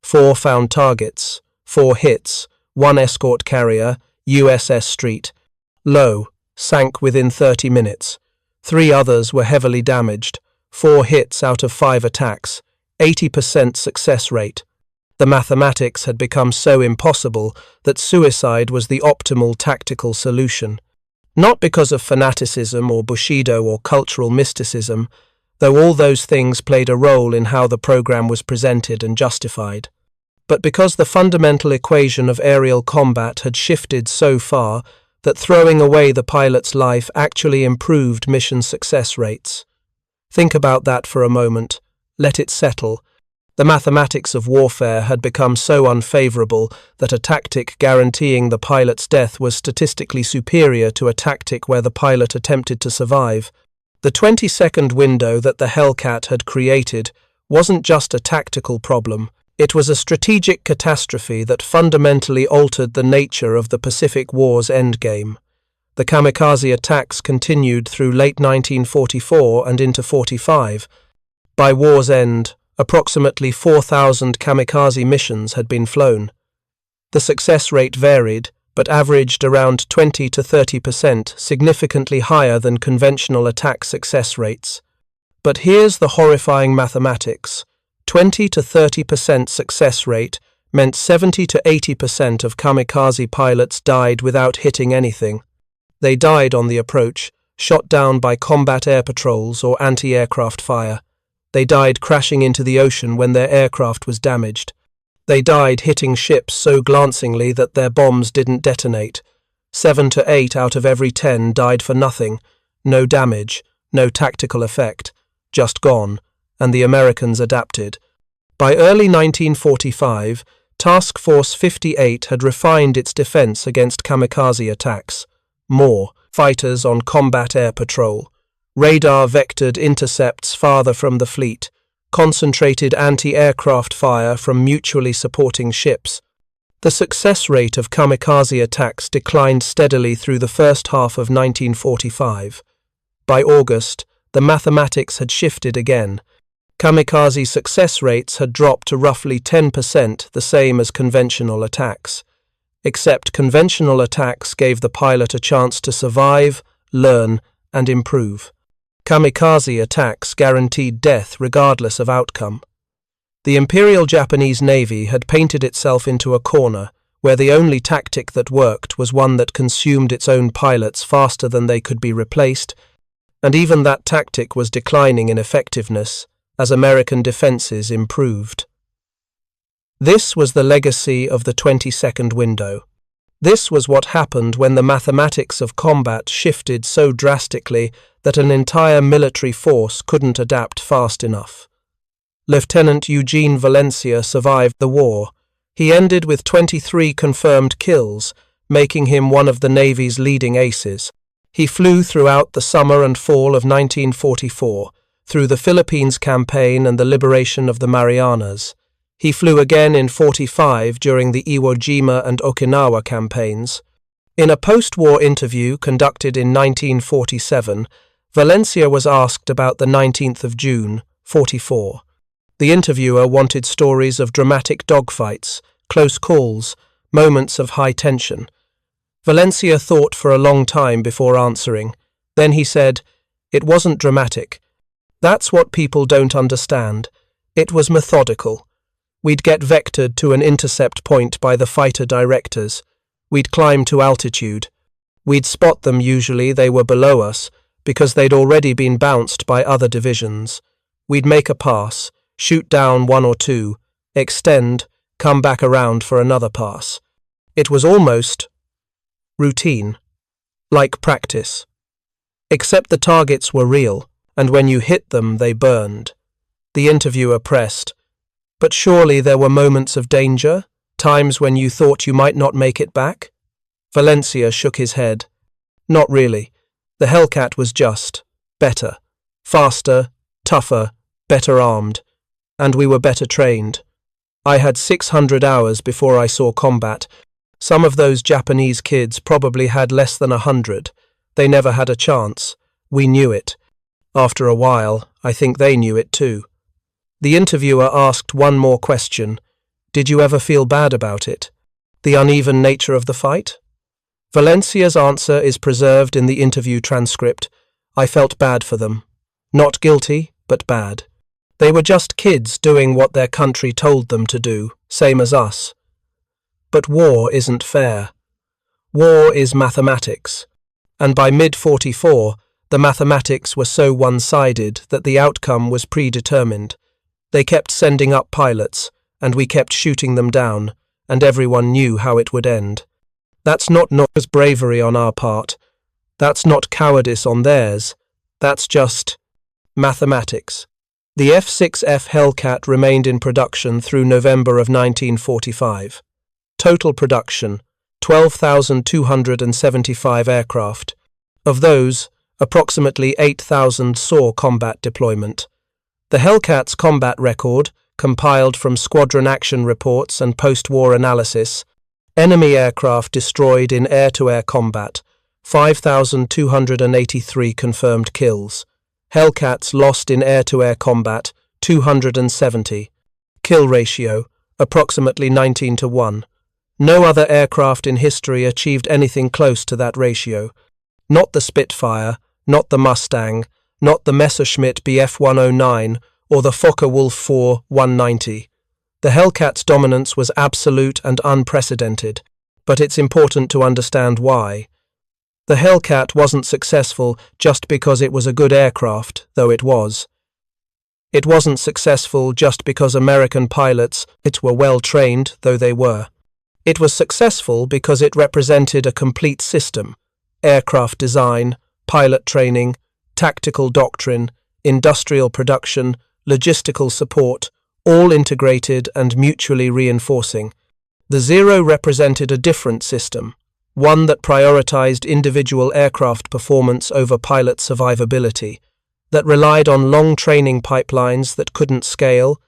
4 found targets, 4 hits, 1 escort carrier, USS Street, low, sank within 30 minutes. 3 others were heavily damaged, 4 hits out of 5 attacks, 80% success rate. The mathematics had become so impossible that suicide was the optimal tactical solution. Not because of fanaticism or Bushido or cultural mysticism, though all those things played a role in how the program was presented and justified, but because the fundamental equation of aerial combat had shifted so far that throwing away the pilot's life actually improved mission success rates. Think about that for a moment. Let it settle. The mathematics of warfare had become so unfavorable that a tactic guaranteeing the pilot's death was statistically superior to a tactic where the pilot attempted to survive. The 20-second window that the Hellcat had created wasn't just a tactical problem. It was a strategic catastrophe that fundamentally altered the nature of the Pacific War's endgame. The kamikaze attacks continued through late 1944 and into 45. By war's end, approximately 4,000 kamikaze missions had been flown. The success rate varied, but averaged around 20 to 30%, significantly higher than conventional attack success rates. But here's the horrifying mathematics. 20 to 30% success rate meant 70 to 80% of kamikaze pilots died without hitting anything. They died on the approach, shot down by combat air patrols or anti-aircraft fire. They died crashing into the ocean when their aircraft was damaged. They died hitting ships so glancingly that their bombs didn't detonate. 7 to 8 out of every 10 died for nothing. No damage, no tactical effect, just gone, and the Americans adapted. By early 1945, Task Force 58 had refined its defense against kamikaze attacks. More fighters on combat air patrol, radar-vectored intercepts farther from the fleet, concentrated anti-aircraft fire from mutually supporting ships. The success rate of kamikaze attacks declined steadily through the first half of 1945. By August, the mathematics had shifted again. Kamikaze success rates had dropped to roughly 10%, the same as conventional attacks. Except conventional attacks gave the pilot a chance to survive, learn, and improve. Kamikaze attacks guaranteed death regardless of outcome. The Imperial Japanese Navy had painted itself into a corner where the only tactic that worked was one that consumed its own pilots faster than they could be replaced, and even that tactic was declining in effectiveness as American defenses improved. This was the legacy of the 20-second window. This was what happened when the mathematics of combat shifted so drastically that an entire military force couldn't adapt fast enough. Lieutenant Eugene Valencia survived the war. He ended with 23 confirmed kills, making him one of the Navy's leading aces. He flew throughout the summer and fall of 1944, through the Philippines campaign and the liberation of the Marianas. He flew again in 45 during the Iwo Jima and Okinawa campaigns. In a post-war interview conducted in 1947, Valencia was asked about the 19th of June, 44. The interviewer wanted stories of dramatic dogfights, close calls, moments of high tension. Valencia thought for a long time before answering. Then he said, "It wasn't dramatic. That's what people don't understand. It was methodical. We'd get vectored to an intercept point by the fighter directors. We'd climb to altitude. We'd spot them, usually they were below us, because they'd already been bounced by other divisions. We'd make a pass, shoot down one or two, extend, come back around for another pass. It was almost routine, like practice. Except the targets were real, and when you hit them, they burned. The interviewer pressed, "But surely there were moments of danger? Times when you thought you might not make it back?" Valencia shook his head. "Not really. The Hellcat was just better, faster, tougher, better armed, and we were better trained. I had 600 hours before I saw combat. Some of those Japanese kids probably had less than 100. They never had a chance. We knew it. After a while, I think they knew it too." The interviewer asked one more question. "Did you ever feel bad about it? The uneven nature of the fight?" Valencia's answer is preserved in the interview transcript. "I felt bad for them. Not guilty, but bad. They were just kids doing what their country told them to do, same as us. But war isn't fair. War is mathematics. And by mid-44, the mathematics were so one-sided that the outcome was predetermined. They kept sending up pilots, and we kept shooting them down, and everyone knew how it would end. That's not bravery on our part. That's not cowardice on theirs. That's just mathematics." The F6F Hellcat remained in production through November of 1945. Total production, 12,275 aircraft. Of those, approximately 8,000 saw combat deployment. The Hellcat's combat record, compiled from squadron action reports and post-war analysis: enemy aircraft destroyed in air-to-air combat, 5,283 confirmed kills. Hellcats lost in air-to-air combat, 270. Kill ratio, approximately 19-1. No other aircraft in history achieved anything close to that ratio. Not the Spitfire, not the Mustang, not the Messerschmitt Bf 109 or the Focke-Wulf 4 190. The Hellcat's dominance was absolute and unprecedented, but it's important to understand why. The Hellcat wasn't successful just because it was a good aircraft, though it was. It wasn't successful just because American pilots were well trained, though they were. It was successful because it represented a complete system: aircraft design, pilot training, tactical doctrine, industrial production, logistical support, all integrated and mutually reinforcing. The Zero represented a different system, one that prioritized individual aircraft performance over pilot survivability, that relied on long training pipelines that couldn't scale,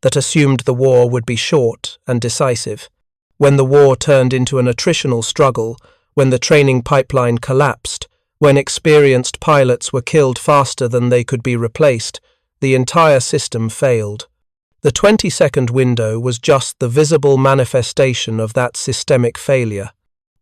that assumed the war would be short and decisive. When the war turned into an attritional struggle, when the training pipeline collapsed, when experienced pilots were killed faster than they could be replaced, the entire system failed. The 20-second window was just the visible manifestation of that systemic failure.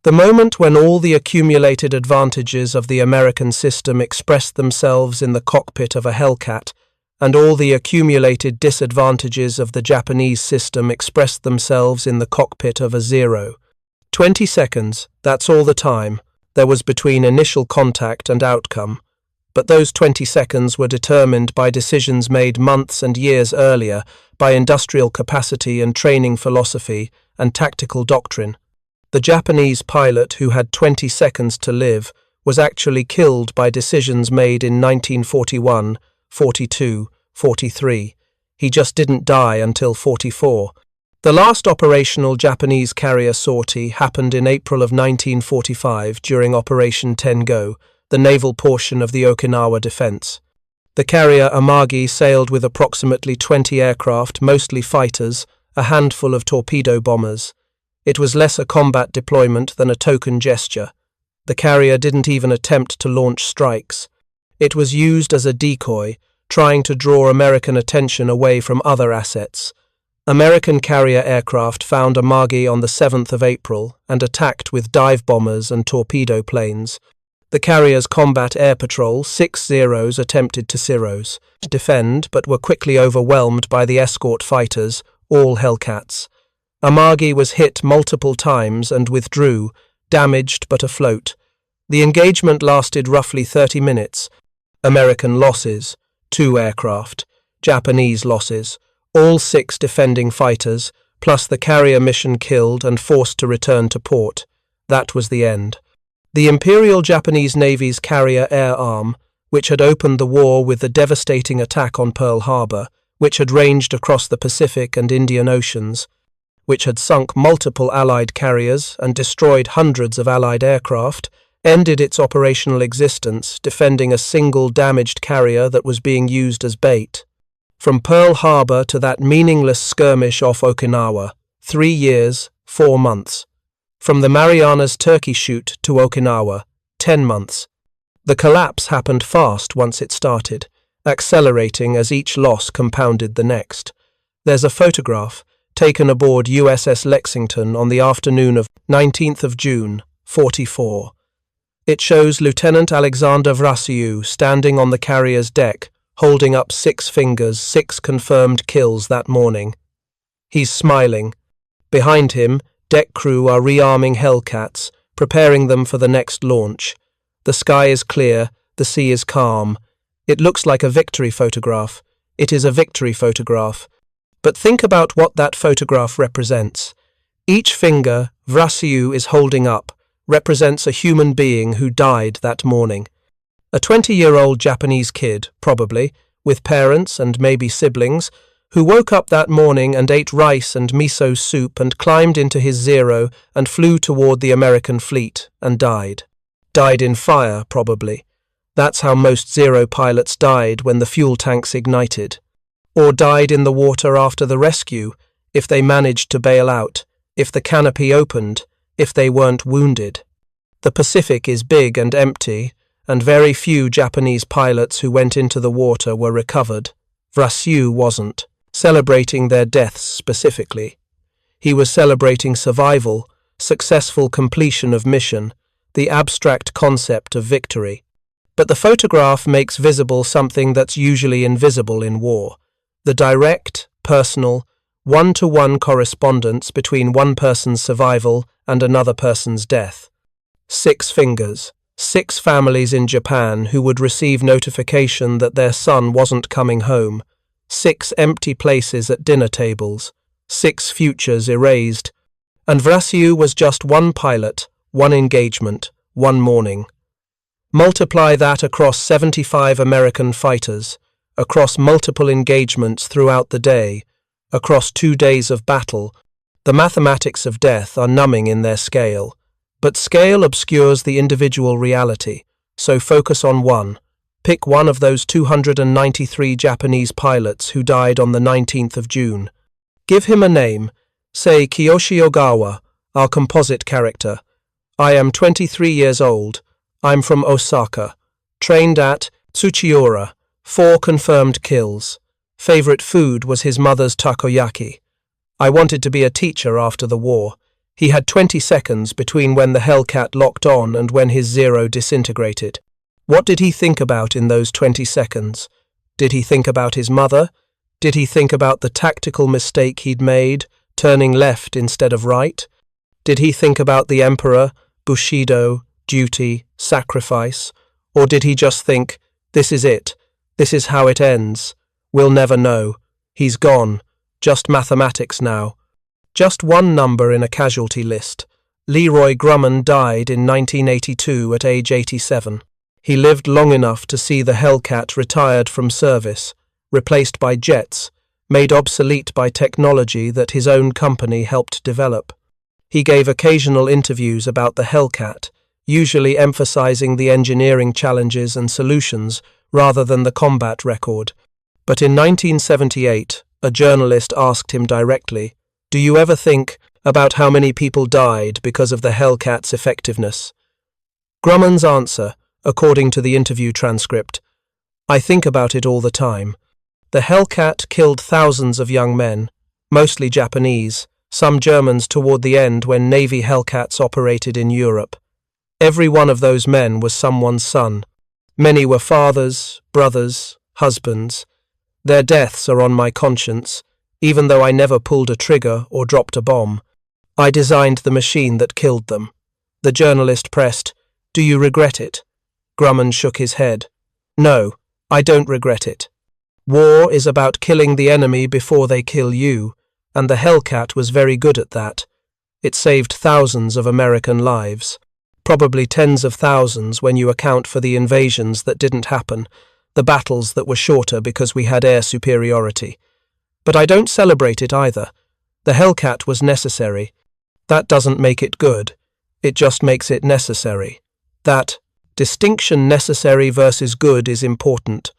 The moment when all the accumulated advantages of the American system expressed themselves in the cockpit of a Hellcat, and all the accumulated disadvantages of the Japanese system expressed themselves in the cockpit of a Zero. 20 seconds, that's all the time there was between initial contact and outcome. But those 20 seconds were determined by decisions made months and years earlier, by industrial capacity and training philosophy and tactical doctrine. The Japanese pilot who had 20 seconds to live was actually killed by decisions made in 1941, 42, 43. He just didn't die until 44. The last operational Japanese carrier sortie happened in April of 1945 during Operation Tengo, the naval portion of the Okinawa defense. The carrier Amagi sailed with approximately 20 aircraft, mostly fighters, a handful of torpedo bombers. It was less a combat deployment than a token gesture. The carrier didn't even attempt to launch strikes. It was used as a decoy, trying to draw American attention away from other assets. American carrier aircraft found Amagi on the 7th of April and attacked with dive bombers and torpedo planes. The carrier's combat air patrol, 6 Zeros, attempted to defend, but were quickly overwhelmed by the escort fighters, all Hellcats. Amagi was hit multiple times and withdrew, damaged but afloat. The engagement lasted roughly 30 minutes. American losses, 2 aircraft. Japanese losses, all 6 defending fighters, plus the carrier mission killed and forced to return to port. That was the end. The Imperial Japanese Navy's carrier air arm, which had opened the war with the devastating attack on Pearl Harbor, which had ranged across the Pacific and Indian Oceans, which had sunk multiple Allied carriers and destroyed hundreds of Allied aircraft, ended its operational existence, defending a single damaged carrier that was being used as bait. From Pearl Harbor to that meaningless skirmish off Okinawa, 3 years, 4 months. From the Marianas turkey shoot to Okinawa, 10 months. The collapse happened fast once it started, accelerating as each loss compounded the next. There's a photograph taken aboard USS Lexington on the afternoon of 19th of June, 44. It shows Lieutenant Alexander Vrasiu standing on the carrier's deck, holding up 6 fingers, 6 confirmed kills that morning. He's smiling. Behind him, deck crew are rearming Hellcats, preparing them for the next launch. The sky is clear, the sea is calm. It looks like a victory photograph. It is a victory photograph. But think about what that photograph represents. Each finger Vrasiu is holding up represents a human being who died that morning. A 20-year-old Japanese kid, probably, with parents and maybe siblings, who woke up that morning and ate rice and miso soup and climbed into his Zero and flew toward the American fleet and died. Died in fire, probably. That's how most Zero pilots died when the fuel tanks ignited. Or died in the water after the rescue, if they managed to bail out, if the canopy opened, if they weren't wounded. The Pacific is big and empty, and very few Japanese pilots who went into the water were recovered. Vrasiu wasn't, celebrating their deaths specifically. He was celebrating survival, successful completion of mission, the abstract concept of victory. But the photograph makes visible something that's usually invisible in war: the direct, personal, one-to-one correspondence between one person's survival and another person's death. 6 fingers, 6 families in Japan who would receive notification that their son wasn't coming home, 6 empty places at dinner tables, 6 futures erased, and Vrasiu was just one pilot, one engagement, one morning. Multiply that across 75 American fighters, across multiple engagements throughout the day, across 2 days of battle. The mathematics of death are numbing in their scale, but scale obscures the individual reality, so focus on one. Pick one of those 293 Japanese pilots who died on the 19th of June. Give him a name, say Kiyoshi Ogawa, our composite character. I am 23 years old. I'm from Osaka. Trained at Tsuchiura. 4 confirmed kills. Favorite food was his mother's takoyaki. I wanted to be a teacher after the war. He had 20 seconds between when the Hellcat locked on and when his Zero disintegrated. What did he think about in those 20 seconds? Did he think about his mother? Did he think about the tactical mistake he'd made, turning left instead of right? Did he think about the Emperor, Bushido, duty, sacrifice? Or did he just think, this is it, this is how it ends, we'll never know, he's gone, just mathematics now? Just one number in a casualty list. Leroy Grumman died in 1982 at age 87. He lived long enough to see the Hellcat retired from service, replaced by jets, made obsolete by technology that his own company helped develop. He gave occasional interviews about the Hellcat, usually emphasizing the engineering challenges and solutions rather than the combat record. But in 1978, a journalist asked him directly, "Do you ever think about how many people died because of the Hellcat's effectiveness?" Grumman's answer, according to the interview transcript, "I think about it all the time. The Hellcat killed thousands of young men, mostly Japanese, some Germans toward the end when Navy Hellcats operated in Europe. Every one of those men was someone's son. Many were fathers, brothers, husbands. Their deaths are on my conscience. even though I never pulled a trigger or dropped a bomb. I designed the machine that killed them. The journalist pressed, "Do you regret it?" Grumman shook his head. "No, I don't regret it. War is about killing the enemy before they kill you, and the Hellcat was very good at that. It saved thousands of American lives. Probably tens of thousands when you account for the invasions that didn't happen, the battles that were shorter because we had air superiority. But I don't celebrate it either. The Hellcat was necessary. That doesn't make it good. It just makes it necessary. That distinction, necessary versus good, is important.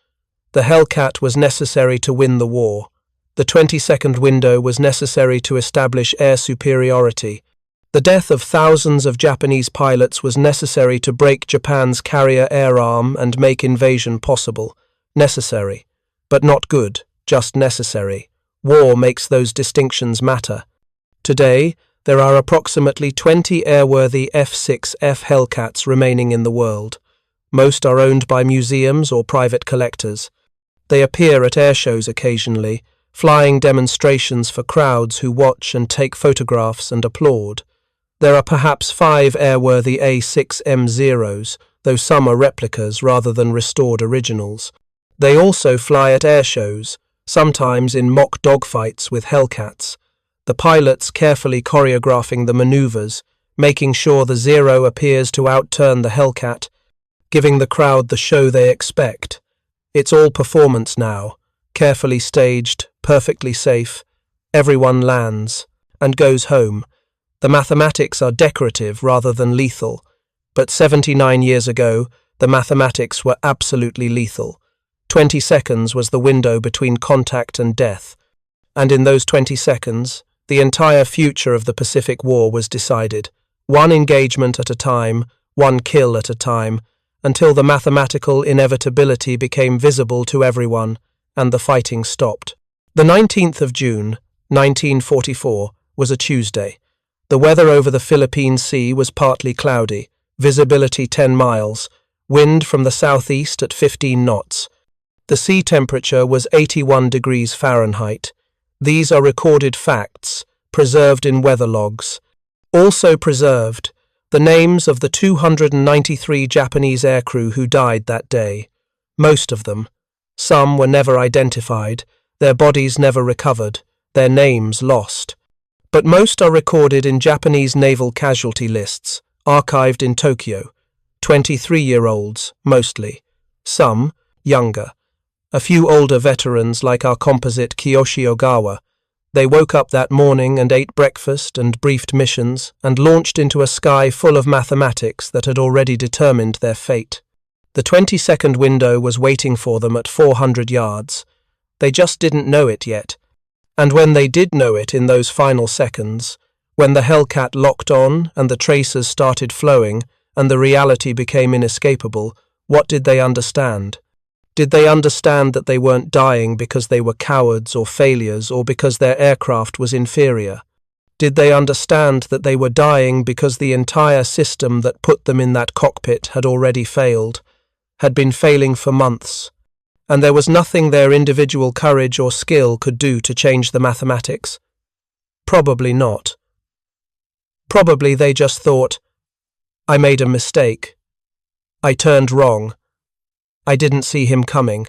The Hellcat was necessary to win the war. The 20-second window was necessary to establish air superiority. The death of thousands of Japanese pilots was necessary to break Japan's carrier air arm and make invasion possible. Necessary. But not good, just necessary. War makes those distinctions matter. Today, there are approximately 20 airworthy F6F Hellcats remaining in the world. Most are owned by museums or private collectors. They appear at airshows occasionally, flying demonstrations for crowds who watch and take photographs and applaud. There are perhaps 5 airworthy A6M0s, though some are replicas rather than restored originals. They also fly at airshows, sometimes in mock dogfights with Hellcats. The pilots carefully choreographing the maneuvers, making sure the Zero appears to outturn the Hellcat, giving the crowd the show they expect. It's all performance now, carefully staged, perfectly safe. Everyone lands and goes home. The mathematics are decorative rather than lethal, but 79 years ago, the mathematics were absolutely lethal. 20 seconds was the window between contact and death, and in those 20 seconds, the entire future of the Pacific War was decided, one engagement at a time, one kill at a time, until the mathematical inevitability became visible to everyone, and the fighting stopped. The 19th of June, 1944, was a Tuesday. The weather over the Philippine Sea was partly cloudy, visibility 10 miles, wind from the southeast at 15 knots. The sea temperature was 81 degrees Fahrenheit. These are recorded facts, preserved in weather logs. Also preserved, the names of the 293 Japanese aircrew who died that day. Most of them. Some were never identified, their bodies never recovered, their names lost. But most are recorded in Japanese naval casualty lists, archived in Tokyo. 23-year-olds, mostly. Some, younger. A few older veterans like our composite Kiyoshi Ogawa. They woke up that morning and ate breakfast and briefed missions and launched into a sky full of mathematics that had already determined their fate. The 20-second window was waiting for them at 400 yards. They just didn't know it yet. And when they did know it in those final seconds, when the Hellcat locked on and the tracers started flowing and the reality became inescapable, what did they understand? Did they understand that they weren't dying because they were cowards or failures or because their aircraft was inferior? Did they understand that they were dying because the entire system that put them in that cockpit had already failed, had been failing for months, and there was nothing their individual courage or skill could do to change the mathematics? Probably not. Probably they just thought, I made a mistake. I turned wrong. I didn't see him coming.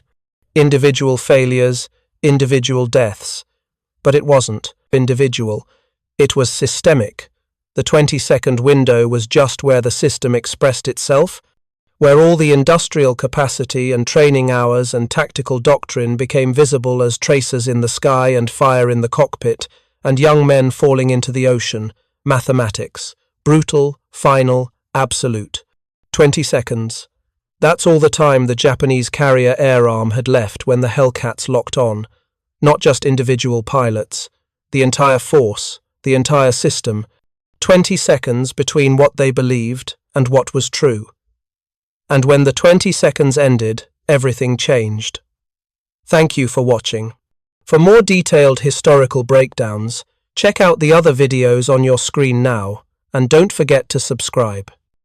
Individual failures, individual deaths. But it wasn't individual. It was systemic. The 20-second window was just where the system expressed itself, where all the industrial capacity and training hours and tactical doctrine became visible as tracers in the sky and fire in the cockpit, and young men falling into the ocean. Mathematics. Brutal, final, absolute. 20 seconds. That's all the time the Japanese carrier air arm had left when the Hellcats locked on. Not just individual pilots. The entire force, the entire system. 20 seconds between what they believed and what was true. And when the 20 seconds ended, everything changed. Thank you for watching. For more detailed historical breakdowns, check out the other videos on your screen now, and don't forget to subscribe.